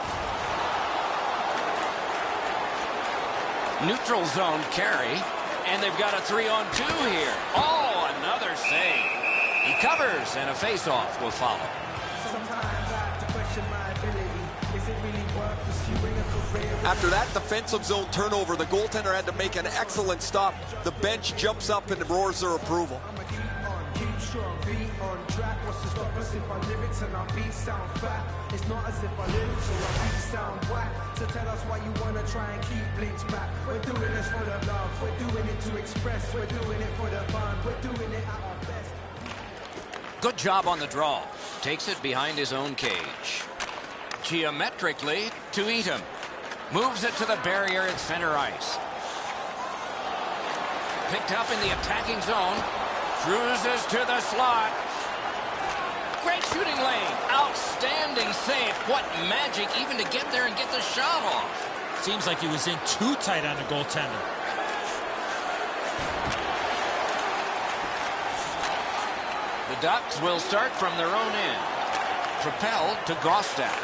Neutral zone carry. And they've got a 3-on-2 here. Oh, another save. He covers, and a face-off will follow. After that defensive zone turnover, the goaltender had to make an excellent stop. The bench jumps up and roars their approval. It's not as if I live, so I beat sound whack. So tell us why you wanna try and keep bleach back. We're doing this for the love, we're doing it to express, we're doing it for the fun, we're doing it at our best. Good job on the draw. Takes it behind his own cage. Geometrically to Eaton. Moves it to the barrier at center ice. Picked up in the attacking zone. Cruises to the slot. Great shooting lane. Outstanding save. What magic even to get there and get the shot off. Seems like he was in too tight on the goaltender. The Ducks will start from their own end. Propelled to Gostad.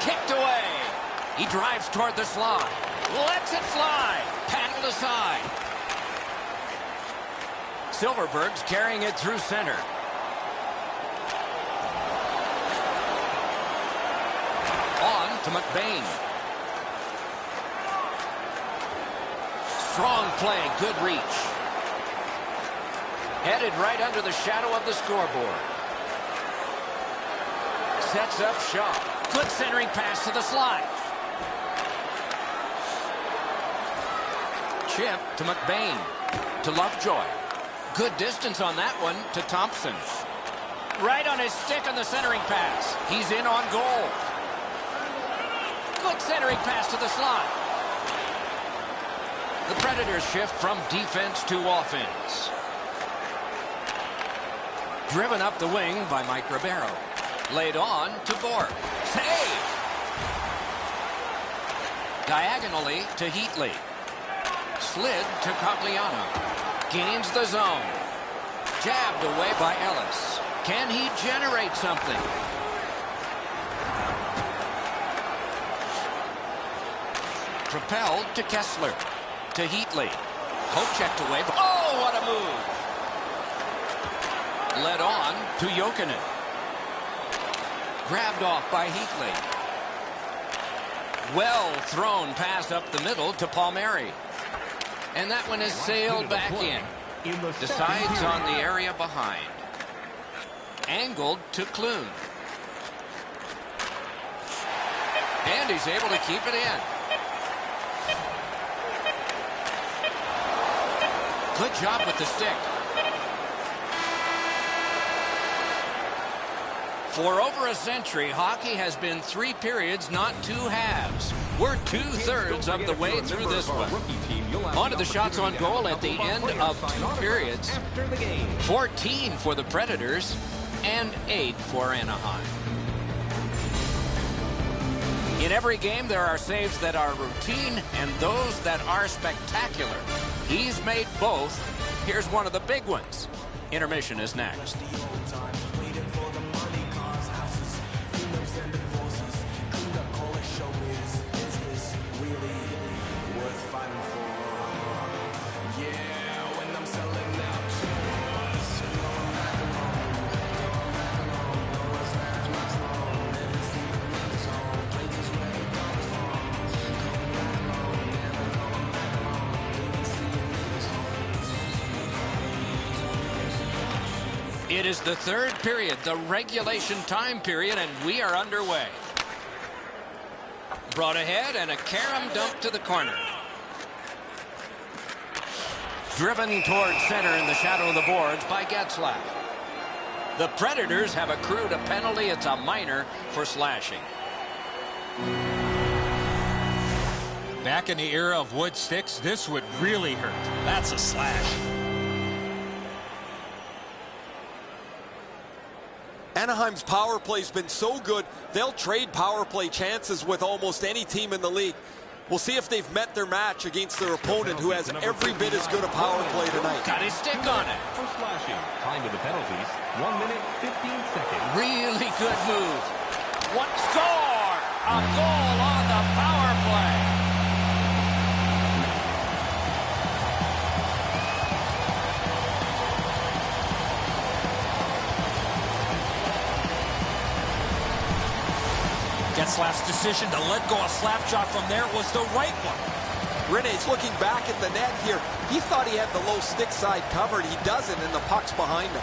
Kicked away. He drives toward the slot. Lets it fly. Paddled aside. Silverberg's carrying it through center. On to McBain. Strong play, good reach. Headed right under the shadow of the scoreboard. Sets up shot. Good centering pass to the slot. Chip to McBain. To Lovejoy. Good distance on that one to Thompson. Right on his stick on the centering pass. He's in on goal. Good centering pass to the slot. The Predators shift from defense to offense. Driven up the wing by Mike Ribeiro. Laid on to Bork. Save! Diagonally to Heatley. Slid to Cogliano. Gains the zone. Jabbed away by Ellis. Can he generate something? Propelled to Kessler. To Heatley. Hope checked away. Oh, what a move! Led on to Jokinen. Grabbed off by Heatley. Well thrown pass up the middle to Palmieri. And that one is sailed back in. Decides on the area behind. Angled to Clune. And he's able to keep it in. Good job with the stick. For over a century, hockey has been 3 periods, not 2 halves. We're 2/3 of the way through this one. On to the shots on goal at the end of 2 periods. 14 for the Predators and 8 for Anaheim. In every game, there are saves that are routine and those that are spectacular. He's made both. Here's one of the big ones. Intermission is next. It is the third period, the regulation time period, and we are underway. Brought ahead and a carom dump to the corner. Driven towards center in the shadow of the boards by Getzlaf. The Predators have accrued a penalty. It's a minor for slashing. Back in the era of wood sticks, this would really hurt. That's a slash. Anaheim's power play's been so good, they'll trade power play chances with almost any team in the league. We'll see if they've met their match against their opponent, who has every bit as good a power play tonight. Got his stick on it. For slashing. Time to the penalties. 1 minute, 15 seconds. Really good move. What score? A goal on the power play. Getzlaf's decision to let go a slap shot from there was the right one. Rene's looking back at the net here. He thought he had the low stick side covered. He doesn't, and the puck's behind him.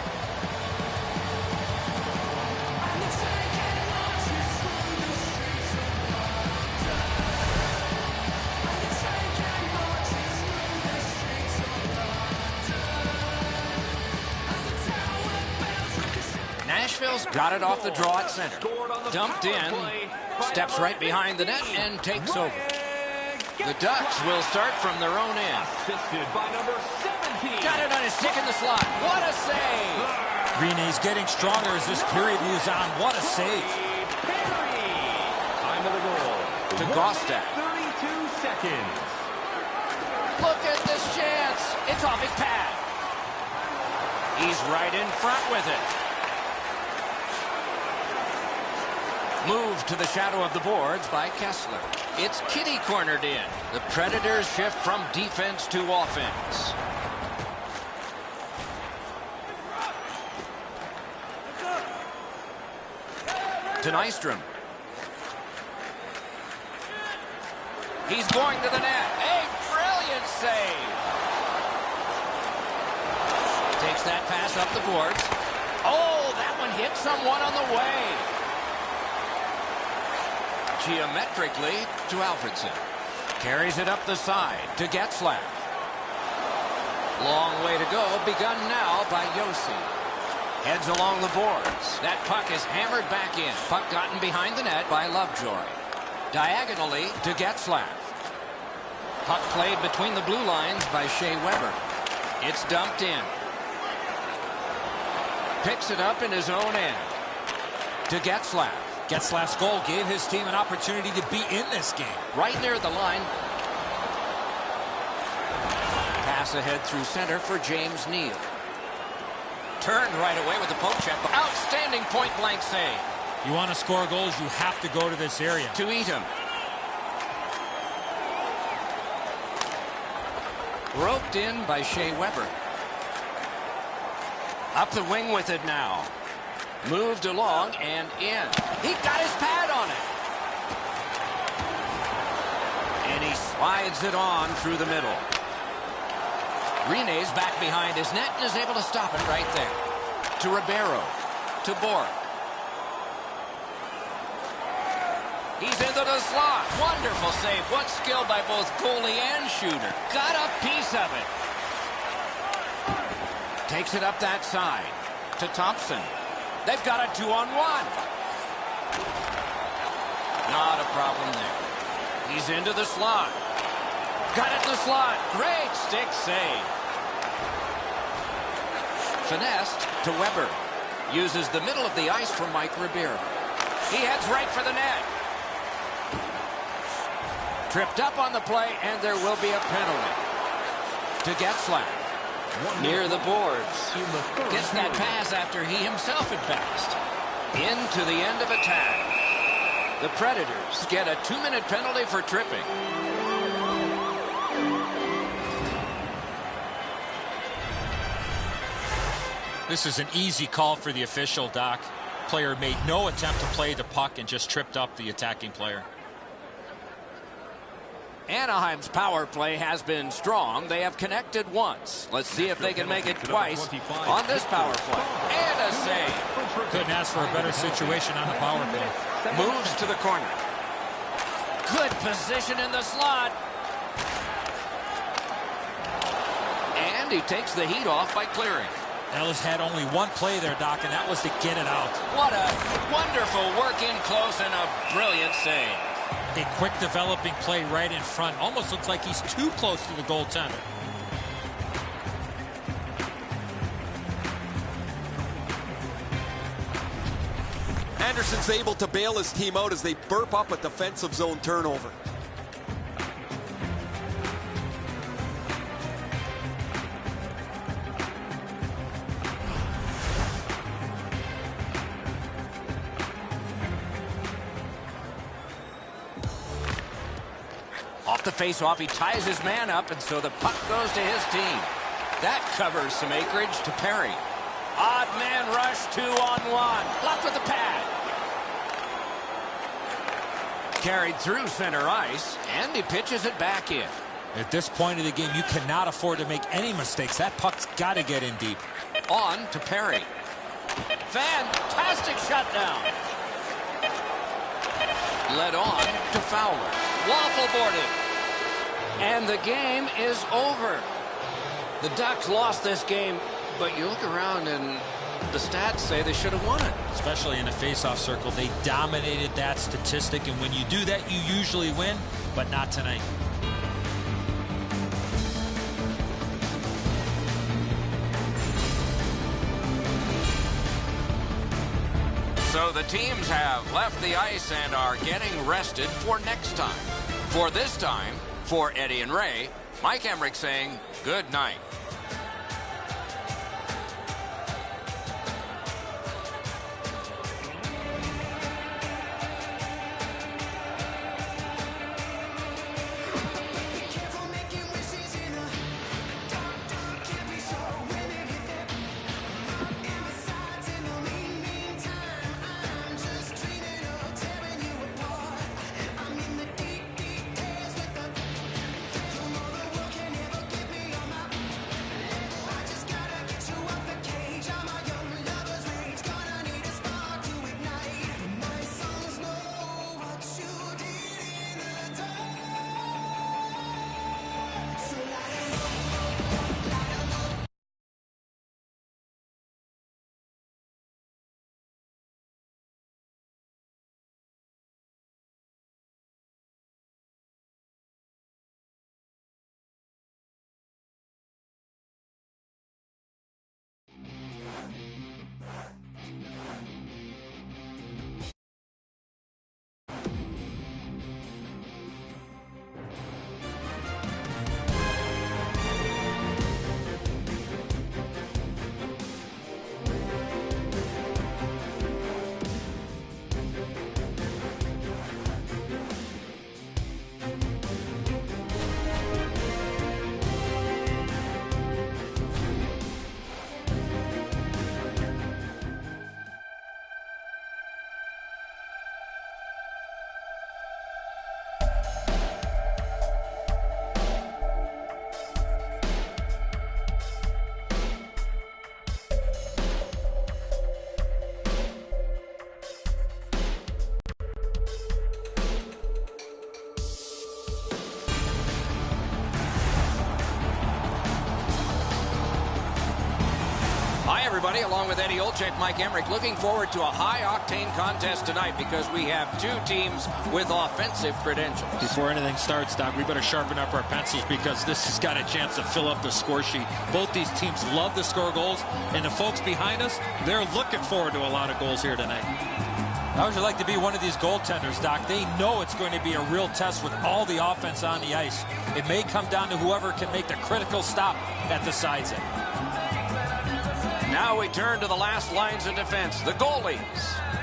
Nashville's got it off the draw at center. Dumped in, steps right behind the net and takes over. The Ducks will start from their own end. Assisted by number 17. Got it on his stick in the slot. What a save! Rene's getting stronger as this period moves on. What a save. Time of the goal. To Gostak. 32 seconds. Look at this chance. It's off his pad. He's right in front with it. Moved to the shadow of the boards by Kessler. It's Kitty cornered in. The Predators shift from defense to offense. To Nystrom. He's going to the net. A brilliant save. Takes that pass up the boards. Oh, that one hit someone on the way. Geometrically to Alfredson. Carries it up the side to Getzlaf. Long way to go, begun now by Yossi. Heads along the boards. That puck is hammered back in. Puck gotten behind the net by Lovejoy. Diagonally to Getzlaf. Puck played between the blue lines by Shea Weber. It's dumped in. Picks it up in his own end. To Getzlaf. Getzlaf's goal gave his team an opportunity to be in this game. Right near the line. Pass ahead through center for James Neal. Turned right away with the poke check. Outstanding point-blank save. You want to score goals, you have to go to this area. To Eaton. Roped in by Shea Weber. Up the wing with it now. Moved along and in. He got his pad on it. And he slides it on through the middle. Rene's back behind his net and is able to stop it right there. To Ribeiro. To Bork. He's into the slot. Wonderful save. What skill by both goalie and shooter. Got a piece of it. Takes it up that side. To Thompson. They've got a 2-on-1. Not a problem there. He's into the slot. Got it in the slot. Great stick save. Finessed to Weber. Uses the middle of the ice for Mike Ribeiro. He heads right for the net. Tripped up on the play, and there will be a penalty. To Getzlaf. Near the boards. Gets that pass after he himself had passed. Into the end of attack. The Predators get a 2-minute penalty for tripping. This is an easy call for the official, Doc. Player made no attempt to play the puck and just tripped up the attacking player. Anaheim's power play has been strong. They have connected once. Let's see if they can make it twice on this power play. And a save. Couldn't ask for a better situation on the power play. Moves to the corner. Good position in the slot. And he takes the heat off by clearing. Ellis had only one play there, Doc, and that was to get it out. What a wonderful work in close and a brilliant save. A quick developing play right in front. Almost looks like he's too close to the goaltender. Anderson's able to bail his team out as they burp up a defensive zone turnover. Off the face-off, he ties his man up, and so the puck goes to his team. That covers some acreage to Perry. Odd man rush, 2-on-1. Blocked with the pad. Carried through center ice, and he pitches it back in. At this point of the game, you cannot afford to make any mistakes. That puck's got to get in deep. On to Perry. Fantastic shutdown. Led on to Fowler. Waffle boarded. And the game is over. The Ducks lost this game, but you look around and the stats say they should have won it. Especially in the face-off circle, they dominated that statistic, and when you do that, you usually win, but not tonight. So the teams have left the ice and are getting rested for next time. For this time, for Eddie and Ray, Mike Emmerich saying good night. Everybody, along with Eddie Olczyk, Mike Emmerich, looking forward to a high-octane contest tonight because we have two teams with offensive credentials. Before anything starts, Doc, we better sharpen up our pencils because this has got a chance to fill up the score sheet. Both these teams love to score goals, and the folks behind us, they're looking forward to a lot of goals here tonight. How would you like to be one of these goaltenders, Doc? They know it's going to be a real test with all the offense on the ice. It may come down to whoever can make the critical stop that decides it. Now we turn to the last lines of defense, the goalies.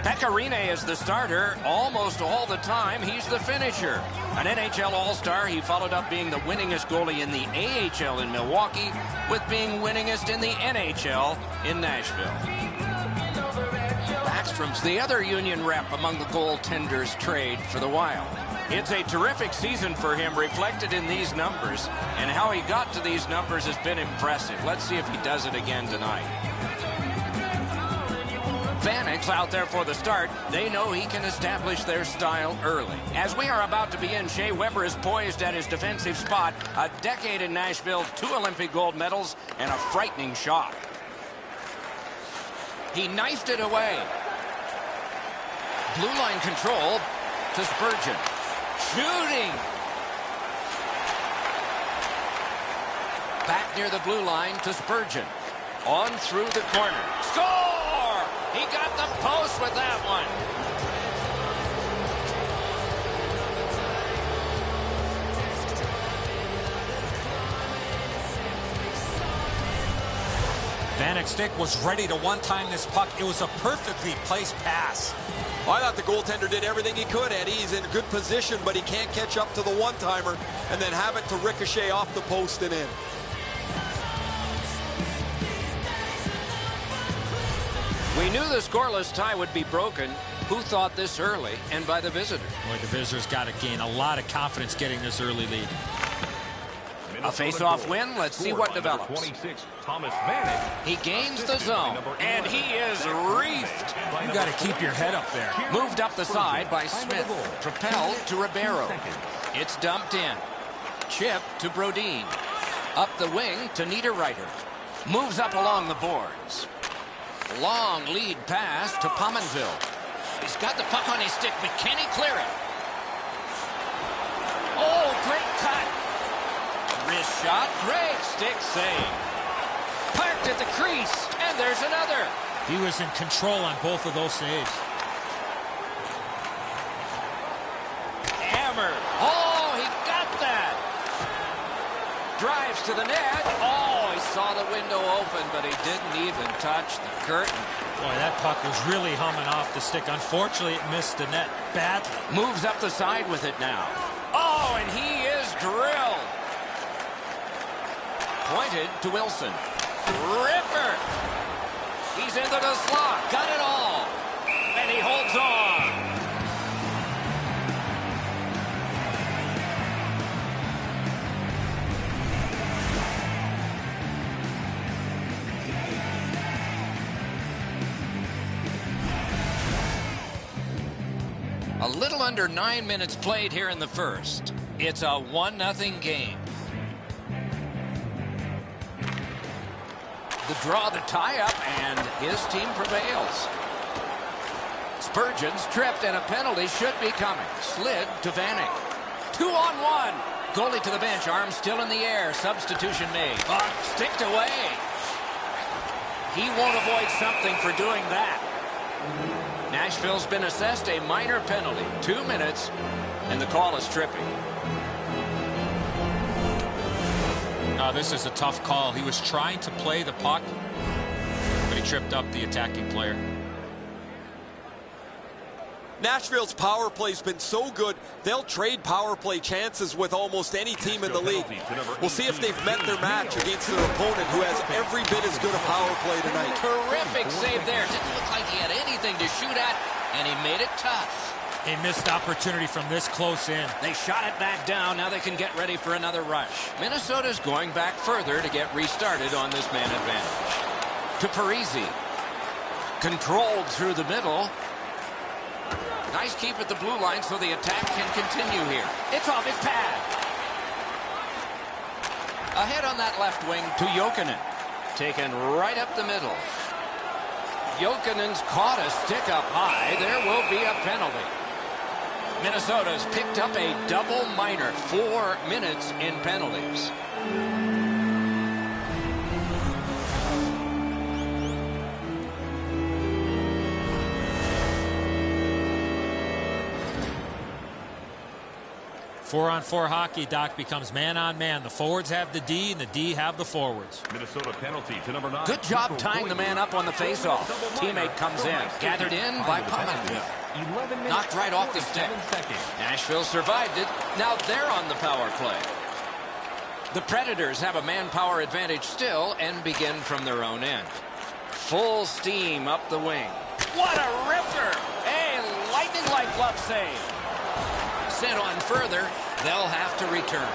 Pecorine is the starter almost all the time. He's the finisher. An NHL All-Star, he followed up being the winningest goalie in the AHL in Milwaukee with being winningest in the NHL in Nashville. Backstrom's the other Union rep among the goaltenders trade for the Wild. It's a terrific season for him, reflected in these numbers, and how he got to these numbers has been impressive. Let's see if he does it again tonight. Vanek's out there for the start. They know he can establish their style early. As we are about to begin, Shea Weber is poised at his defensive spot. A decade in Nashville, 2 Olympic gold medals, and a frightening shot. He knifed it away. Blue line control to Spurgeon. Shooting. Back near the blue line to Spurgeon. On through the corner. Score! He got the post with that one. Vanek's stick was ready to one-time this puck. It was a perfectly placed pass. I thought the goaltender did everything he could, Eddie. He's in good position, but he can't catch up to the one-timer and then have it to ricochet off the post and in. We knew the scoreless tie would be broken. Who thought this early and by the visitor? Boy, the visitors got to gain a lot of confidence getting this early lead. A face-off win. Let's see what develops. 26, Thomas Vanek. He gains the zone, and he is reefed. You got to keep your head up there. Moved up the side by Smith. Propelled to Ribeiro. It's dumped in. Chip to Brodin. Up the wing to Niederreiter. Moves up along the boards. Long lead pass to Pominville. He's got the puck on his stick, but can he clear it? Oh, great cut. Wrist shot, great stick save. Parked at the crease, and there's another. He was in control on both of those saves. Hammer. Oh, he got that. Drives to the net. Oh, he saw the window open, but he didn't even touch the curtain. Boy, that puck was really humming off the stick. Unfortunately, it missed the net badly. Moves up the side with it now. Oh, and he is drilled. Pointed to Wilson. Ripper. He's into the slot. Got it all. And he holds on. A little under 9 minutes played here in the first. It's a 1-0 game. The draw, the tie-up, and his team prevails. Spurgeon's tripped, and a penalty should be coming. Slid to Vanek. 2-on-1. Goalie to the bench, arms still in the air. Substitution made. Puck sticked away. He won't avoid something for doing that. Nashville's been assessed a minor penalty. 2 minutes, and the call is tripping. This is a tough call. He was trying to play the puck, but he tripped up the attacking player. Nashville's power play's been so good, they'll trade power play chances with almost any team in the league. We'll see if they've met their match against their opponent, who has every bit as good a power play tonight. Terrific save there. Didn't look like he had anything to shoot at, and he made it tough. A missed opportunity from this close in. They shot it back down. Now they can get ready for another rush. Minnesota's going back further to get restarted on this man advantage. To Parisi. Controlled through the middle. Nice keep at the blue line so the attack can continue here. It's off his pad. Ahead on that left wing to Jokinen. Taken right up the middle. Jokinen's caught a stick up high. There will be a penalty. Minnesota's picked up a double minor. 4 minutes in penalties. Four-on-four hockey, Doc, becomes man-on-man. The forwards have the D, and the D have the forwards. Minnesota penalty to number 9. Good job tying the man up on the faceoff. Teammate comes in. Gathered in by Pominville. Knocked right off the stick. Nashville survived it. Now they're on the power play. The Predators have a manpower advantage still and begin from their own end. Full steam up the wing. What a ripper! A lightning-like glove save. sent on further. They'll have to return.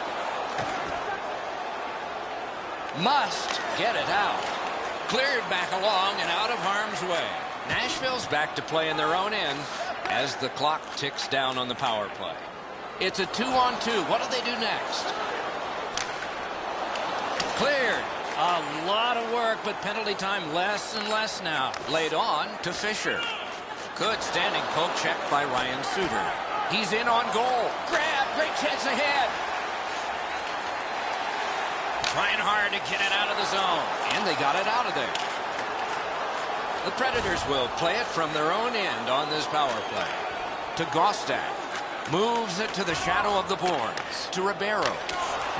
Must get it out. Cleared back along and out of harm's way. Nashville's back to play in their own end as the clock ticks down on the power play. It's a 2-on-2. What do they do next? Cleared. A lot of work, but penalty time less and less now. Laid on to Fisher. Good standing poke check by Ryan Suter. He's in on goal. Grab. Great chance ahead. Trying hard to get it out of the zone. And they got it out of there. The Predators will play it from their own end on this power play. To Gostad. Moves it to the shadow of the boards. To Ribeiro.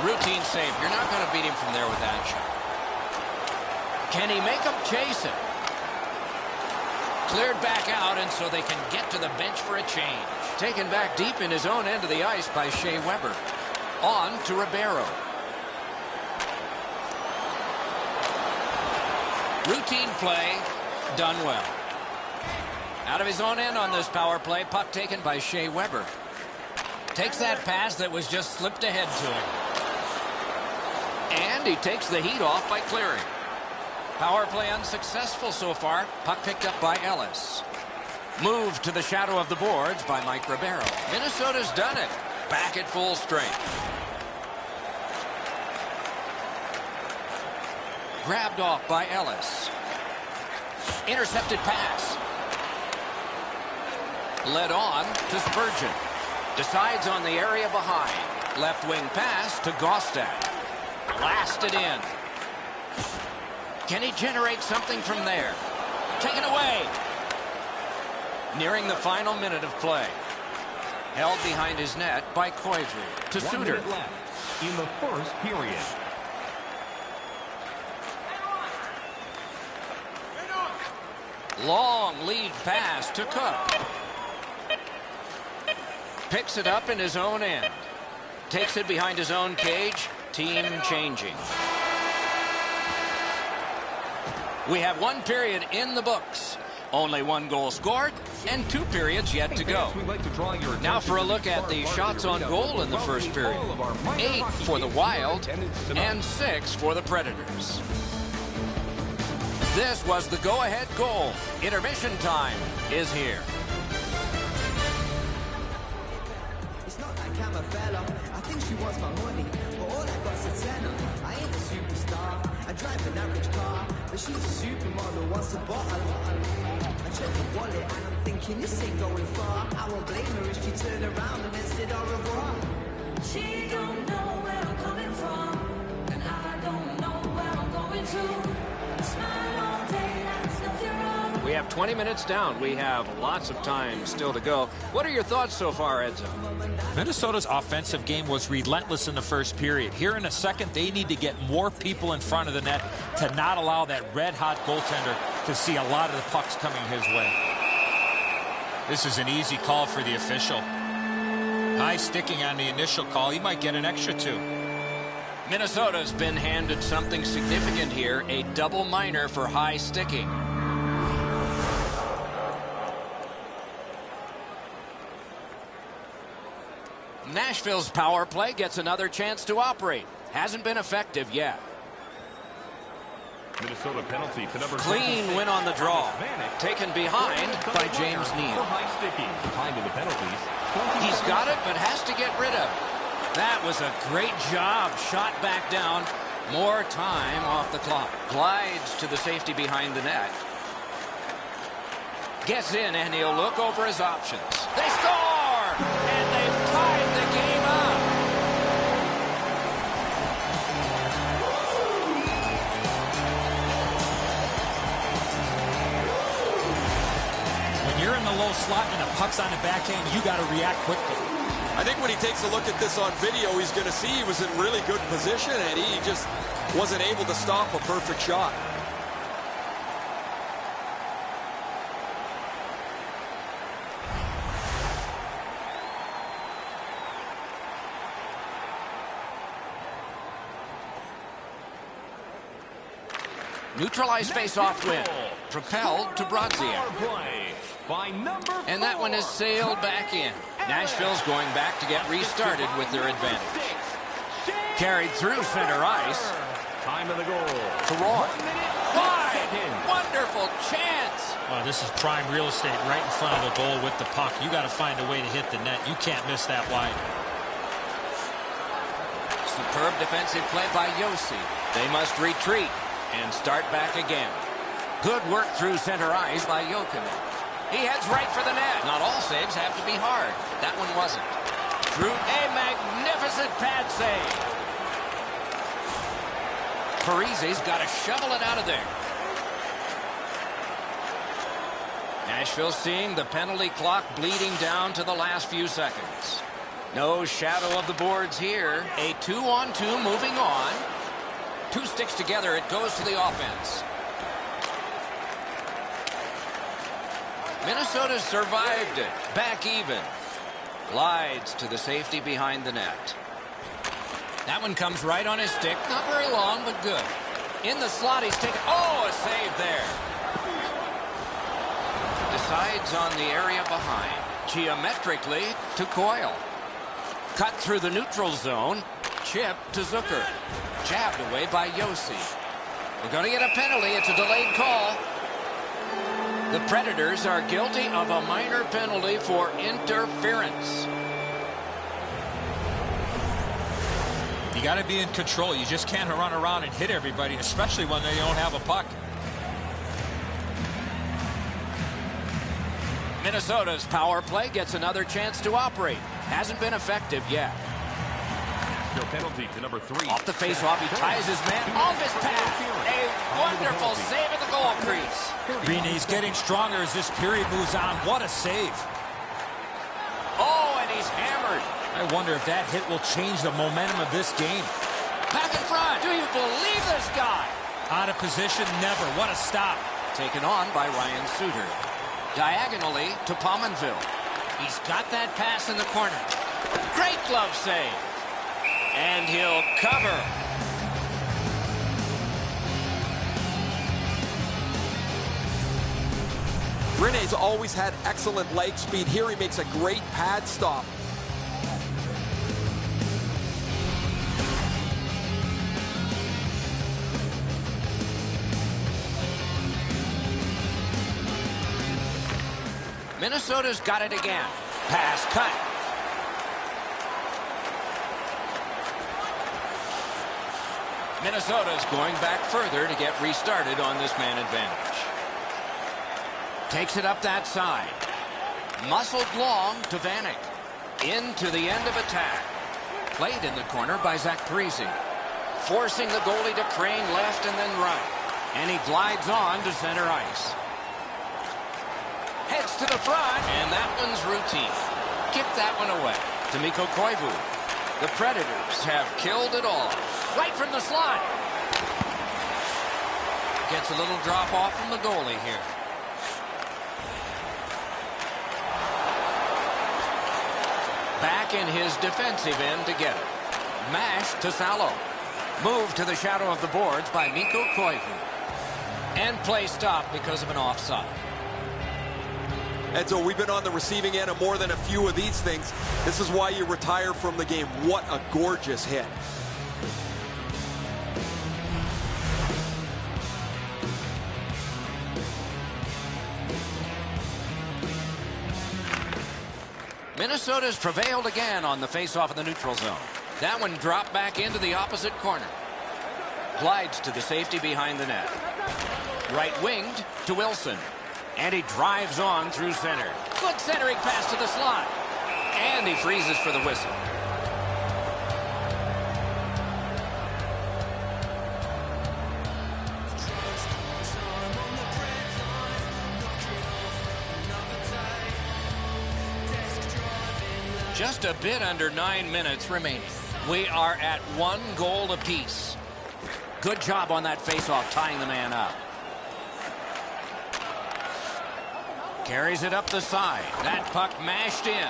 Routine save. You're not going to beat him from there with that shot. Can he make him chase it? Cleared back out, and so they can get to the bench for a change. Taken back deep in his own end of the ice by Shea Weber. On to Ribeiro. Routine play, done well. Out of his own end on this power play, puck taken by Shea Weber. Takes that pass that was just slipped ahead to him. And he takes the heat off by clearing. Power play unsuccessful so far. Puck picked up by Ellis. Moved to the shadow of the boards by Mike Ribeiro. Minnesota's done it. Back at full strength. Grabbed off by Ellis. Intercepted pass. Led on to Spurgeon. Decides on the area behind. Left wing pass to Gostad. Blasted in. Can he generate something from there? Taken away. Nearing the final minute of play. Held behind his net by Koivu. To Suter. 1 minute left in the first period. Long lead pass to Cook. Picks it up in his own end. Takes it behind his own cage. Team changing. We have one period in the books. Only one goal scored and 2 periods yet to go. Now for a look at the shots on goal in the first period. 8 for the Wild and 6 for the Predators. This was the go-ahead goal. Intermission time is here. It's not like I'm a fella. I think she wants my money, but all I got's a tenner. I ain't a superstar. I drive an average car, but she's a supermodel. Wants a bottle. I check the wallet and I'm thinking this ain't going far. I won't blame her if she turned around and then said au revoir. She don't know where I'm coming from, and I don't know where I'm going to. Smile all day, that's nothing wrong. We have 20 minutes down. We have lots of time still to go. What are your thoughts so far, Edzo? Minnesota's offensive game was relentless in the first period. Here in a second, they need to get more people in front of the net to not allow that red-hot goaltender to see a lot of the pucks coming his way. This is an easy call for the official. High sticking on the initial call. He might get an extra 2. Minnesota's been handed something significant here, a double minor for high sticking. Nashville's power play gets another chance to operate. Hasn't been effective yet. Minnesota penalty to number Clean win on the draw. Taken behind by James Neal. Time to the penalties. He's got it, but has to get rid of. That was a great job. Shot back down. More time off the clock. Glides to the safety behind the net. Gets in, and he'll look over his options. They score! And they've tied the game up. When you're in the low slot and the puck's on the backhand, you got to react quickly. I think when he takes a look at this on video, he's going to see he was in really good position, and he just wasn't able to stop a perfect shot. Neutralized face-off win. Propelled to Brodziak. By number 4. And that one is sailed back in. Nashville's going back to get restarted with their advantage. Carried through center ice. Time of the goal. To Roy. Wide! Wonderful chance! Oh, this is prime real estate right in front of the goal with the puck. You got to find a way to hit the net. You can't miss that wide. Superb defensive play by Yossi. They must retreat and start back again. Good work through center ice by Jokinen. He heads right for the net. Not all saves have to be hard. That one wasn't. Through a magnificent pad save. Parise's got to shovel it out of there. Nashville seeing the penalty clock bleeding down to the last few seconds. No shadow of the boards here. A 2-on-2 moving on. Two sticks together. It goes to the offense. Minnesota survived it. Back even. Glides to the safety behind the net. That one comes right on his stick. Not very long, but good. In the slot, he's taken. Oh, a save there. Decides on the area behind. Geometrically to Coyle. Cut through the neutral zone. Chip to Zucker. Jabbed away by Yossi. We're going to get a penalty. It's a delayed call. The Predators are guilty of a minor penalty for interference. You got to be in control. You just can't run around and hit everybody, especially when they don't have a puck. Minnesota's power play gets another chance to operate. Hasn't been effective yet. No penalty to number 3. Off the faceoff, he ties his man off his pad. A wonderful save at the goal crease. Rene's getting stronger as this period moves on. What a save. Oh, and he's hammered. I wonder if that hit will change the momentum of this game. Back in front. Do you believe this guy? Out of position, never. What a stop. Taken on by Ryan Suter. Diagonally to Pominville. He's got that pass in the corner. Great glove save. And he'll cover. Rene's always had excellent leg speed. Here he makes a great pad stop. Minnesota's got it again. Pass cut. Minnesota's going back further to get restarted on this man advantage. Takes it up that side. Muscled long to Vanek. Into the end of attack. Played in the corner by Zach Parise. Forcing the goalie to crane left and then right. And he glides on to center ice. Heads to the front, and that one's routine. Kick that one away to Mikko Koivu. The Predators have killed it all. Right from the slot. Gets a little drop off from the goalie here. Back in his defensive end to get it. Mash to Salo. Move to the shadow of the boards by Mikko Koivu. And play stopped because of an offside. And so we've been on the receiving end of more than a few of these things. This is why you retire from the game. What a gorgeous hit. Minnesota's prevailed again on the faceoff in the neutral zone. That one dropped back into the opposite corner. Glides to the safety behind the net. Right-winged to Wilson. And he drives on through center. Good centering pass to the slot. And he freezes for the whistle. Just a bit under 9 minutes remaining. We are at 1 goal apiece. Good job on that faceoff, tying the man up. Carries it up the side. That puck mashed in.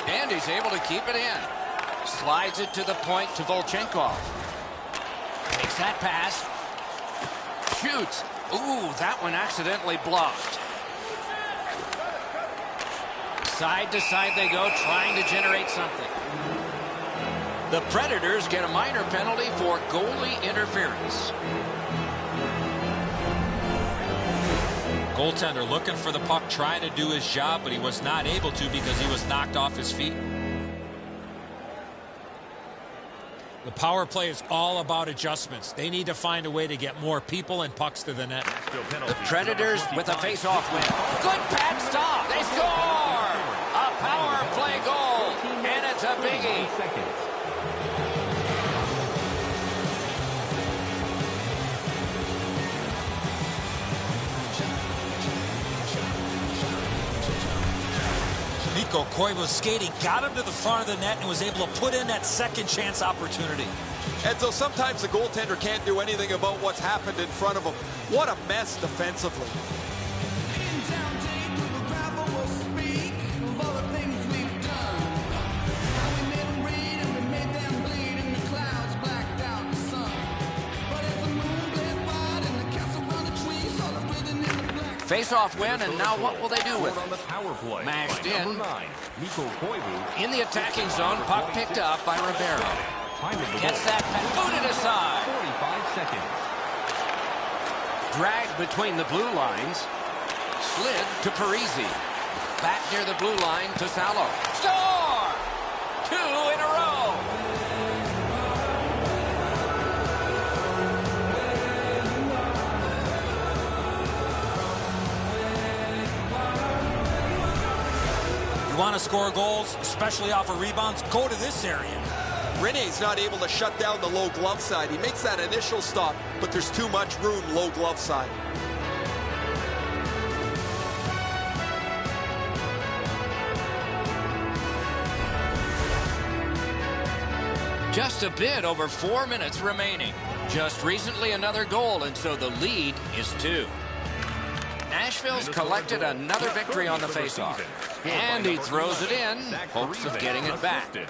And he's able to keep it in. Slides it to the point to Volchenkov. Makes that pass. Shoots. Ooh, that one accidentally blocked. Side to side they go, trying to generate something. The Predators get a minor penalty for goalie interference. Goaltender looking for the puck, trying to do his job, but he was not able to because he was knocked off his feet. The power play is all about adjustments. They need to find a way to get more people and pucks to the net. The Predators with a face-off win. Good pad stop. They score! A power play goal, and it's a biggie. Mikko Koivu's skating got him to the front of the net and was able to put in that second chance opportunity. And so sometimes the goaltender can't do anything about what's happened in front of him. What a mess defensively. Face-off win, and now what will they do with it? Mashed in. In the attacking zone, puck picked up by Ribeiro. Gets that booted aside. 45 seconds. Dragged between the blue lines. Slid to Parisi. Back near the blue line to Salo. Score! 2 in a row. You want to score goals, especially off of rebounds, go to this area. Rene's not able to shut down the low glove side. He makes that initial stop, but there's too much room low glove side. Just a bit over 4 minutes remaining. Just recently another goal, and so the lead is 2. Nashville's collected another victory on the faceoff. And he throws it in, hopes of getting it back. To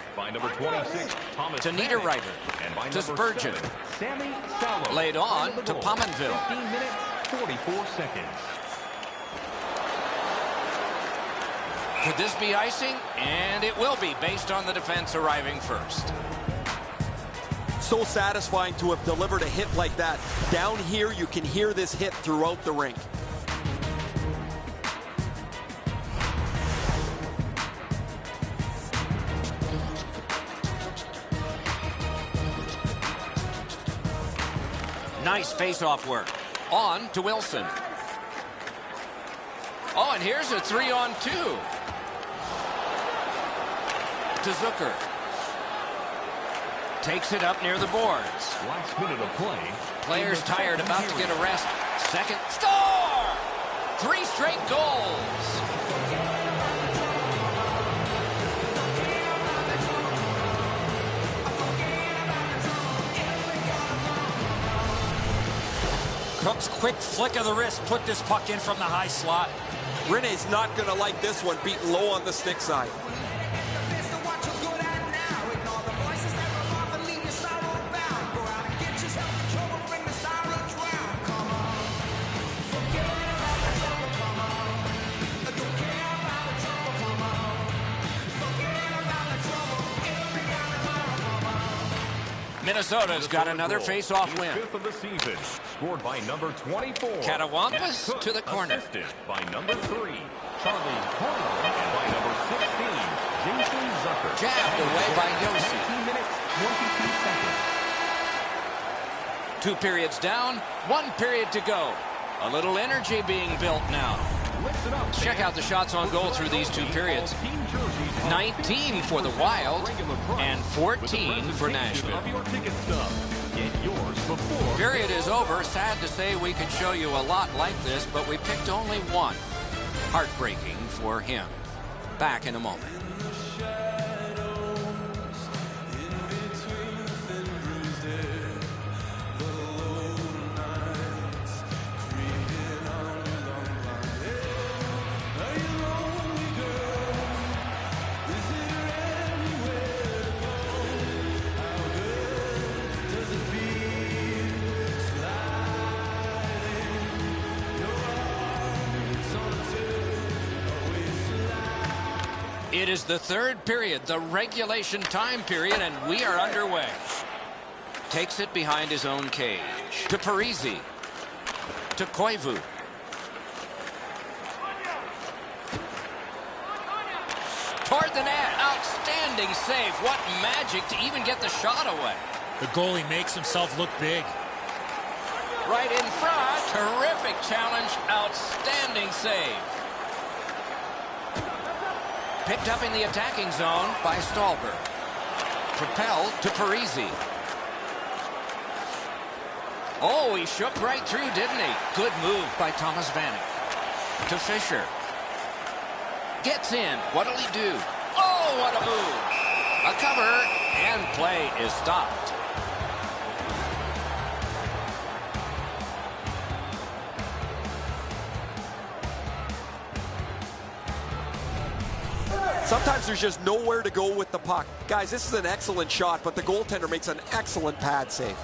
Niederreiter, to Spurgeon. Laid on to Pominville. 15 minutes, 44 seconds. Could this be icing? And it will be, based on the defense arriving first. So satisfying to have delivered a hit like that. Down here, you can hear this hit throughout the rink. Nice face-off work. On to Wilson. Oh, and here's a 3-on-2. To Zucker. Takes it up near the boards. Last minute of play. Players tired, about to get a rest. Second. Score! 3 straight goals. Cook's quick flick of the wrist put this puck in from the high slot. Rene's not going to like this one, beaten low on the stick side. Minnesota's got another face-off win. Fifth of the season, scored by number 24. Catawampas to the corner. Assisted by number 3, Charlie Horner, and by number 16, Jason Zucker. Jabbed away by Yossi. 15 minutes, 22 seconds. 2 periods down, 1 period to go. A little energy being built now. Listen up, Check out the shots on goal through these 2 periods. 19 for the Wild and 14 for Nashville. Period is over. Sad to say we could show you a lot like this, but we picked only one. Heartbreaking for him. Back in a moment. It is the third period, the regulation time period, and we are underway. Takes it behind his own cage. To Parisi. To Koivu. Toward the net. Outstanding save. What magic to even get the shot away. The goalie makes himself look big. Right in front. Terrific challenge. Outstanding save. Picked up in the attacking zone by Stallberg. Propelled to Parisi. Oh, he shook right through, didn't he? Good move by Thomas Vanek. To Fisher. Gets in. What'll he do? Oh, what a move. A cover, and play is stopped. Sometimes there's just nowhere to go with the puck. Guys, this is an excellent shot, but the goaltender makes an excellent pad save.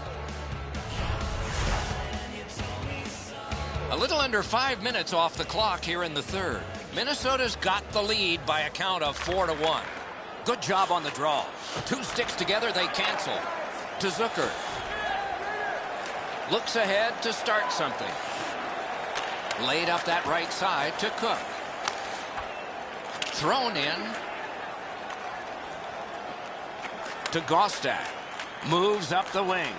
A little under 5 minutes off the clock here in the third. Minnesota's got the lead by a count of 4-1. Good job on the draw. Two sticks together, they cancel. To Zucker. Looks ahead to start something. Laid up that right side to Cook. Thrown in to Gostak. Moves up the wing.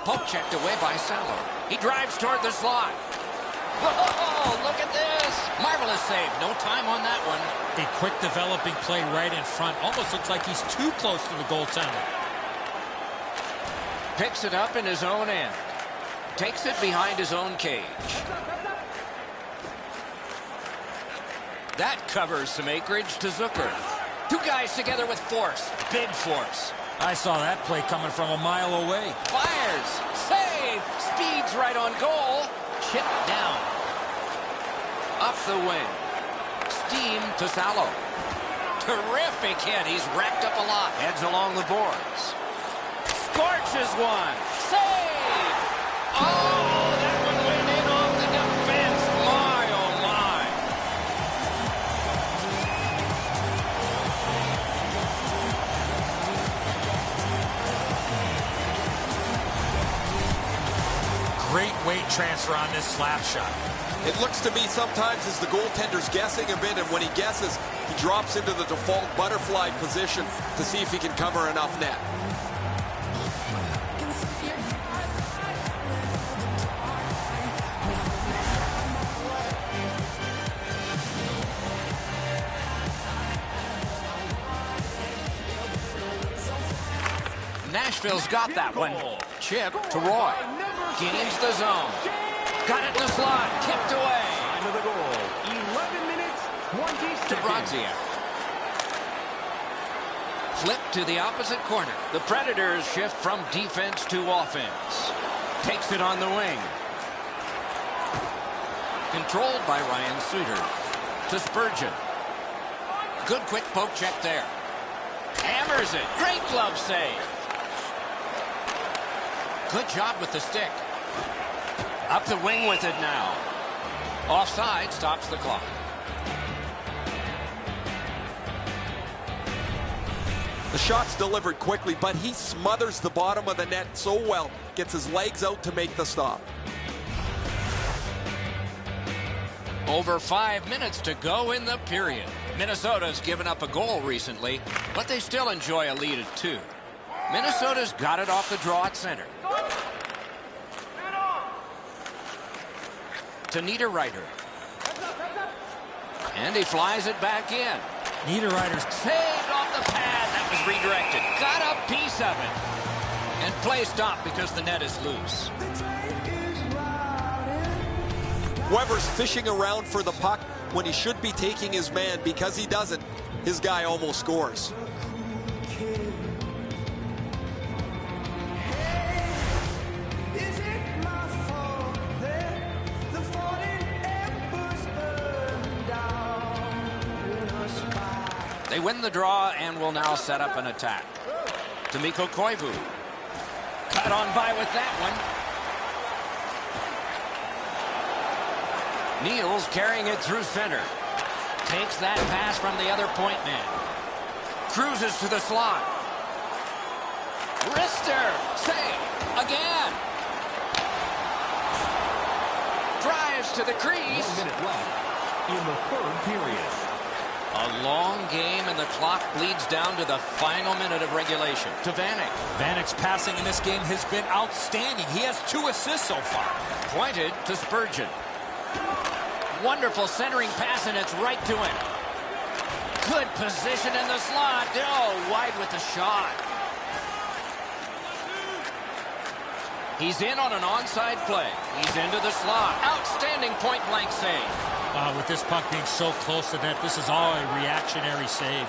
Poke checked away by Salo. He drives toward the slot. Whoa, look at this. Marvelous save. No time on that one. A quick developing play right in front. Almost looks like he's too close to the goaltender. Picks it up in his own end. Takes it behind his own cage. That covers some acreage to Zucker. Two guys together with force. Big force. I saw that play coming from a mile away. Fires. Save. Speeds right on goal. Chip down. Up the wing. Steam to Salo. Terrific hit. He's racked up a lot. Heads along the boards. Scorches one. Save. Oh, that one went in off the defense. My, oh, my. Great weight transfer on this slap shot. It looks to me sometimes as the goaltender's guessing a bit, and when he guesses, he drops into the default butterfly position to see if he can cover enough net. Nashville's got that one. Chip to Roy. Gains the zone. Got it in the slot. Kicked away. Time of the goal. 11 minutes, 20 To seconds. Bronzia. Flip to the opposite corner. The Predators shift from defense to offense. Takes it on the wing. Controlled by Ryan Suter. To Spurgeon. Good quick poke check there. Hammers it. Great glove save. Good job with the stick. Up the wing with it now. Offside stops the clock. The shot's delivered quickly, but he smothers the bottom of the net so well. Gets his legs out to make the stop. Over 5 minutes to go in the period. Minnesota's given up a goal recently, but they still enjoy a lead at 2. Minnesota's got it off the draw at center. To Niederreiter. And he flies it back in. Niederreiter's Saved off the pad. That was redirected. Got a piece of it. And play stopped because the net is loose. Weber's fishing around for the puck when he should be taking his man. Because he doesn't, his guy almost scores. They win the draw and will now set up an attack. To Mikko Koivu. Cut on by with that one. Niels carrying it through center. Takes that pass from the other point man. Cruises to the slot. Wrister. Save. Again. Drives to the crease. 1 minute left in the third period. A long game, and the clock bleeds down to the final minute of regulation. To Vanek. Vanek's passing in this game has been outstanding. He has 2 assists so far. Pointed to Spurgeon. Wonderful centering pass, and it's right to him. Good position in the slot. Oh, wide with the shot. He's in on an onside play. He's into the slot. Outstanding point-blank save. With this puck being so close to net, this is all a reactionary save.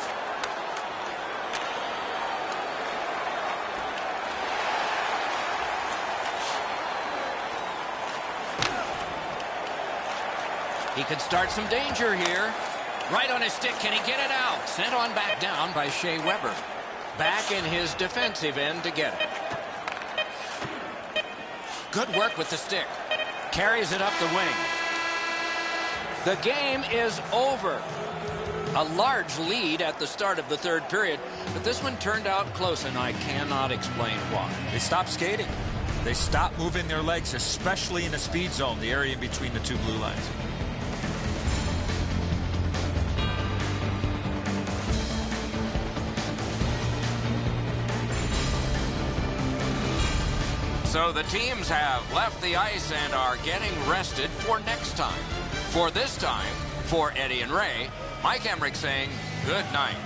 He could start some danger here. Right on his stick. Can he get it out? Sent on back down by Shea Weber. Back in his defensive end to get it. Good work with the stick. Carries it up the wing. The game is over. A large lead at the start of the third period, but this one turned out close, and I cannot explain why. They stopped skating. They stopped moving their legs, especially in the speed zone, the area in between the 2 blue lines. So the teams have left the ice and are getting rested for next time. For this time, for Eddie and Ray, Mike Emmerich saying good night.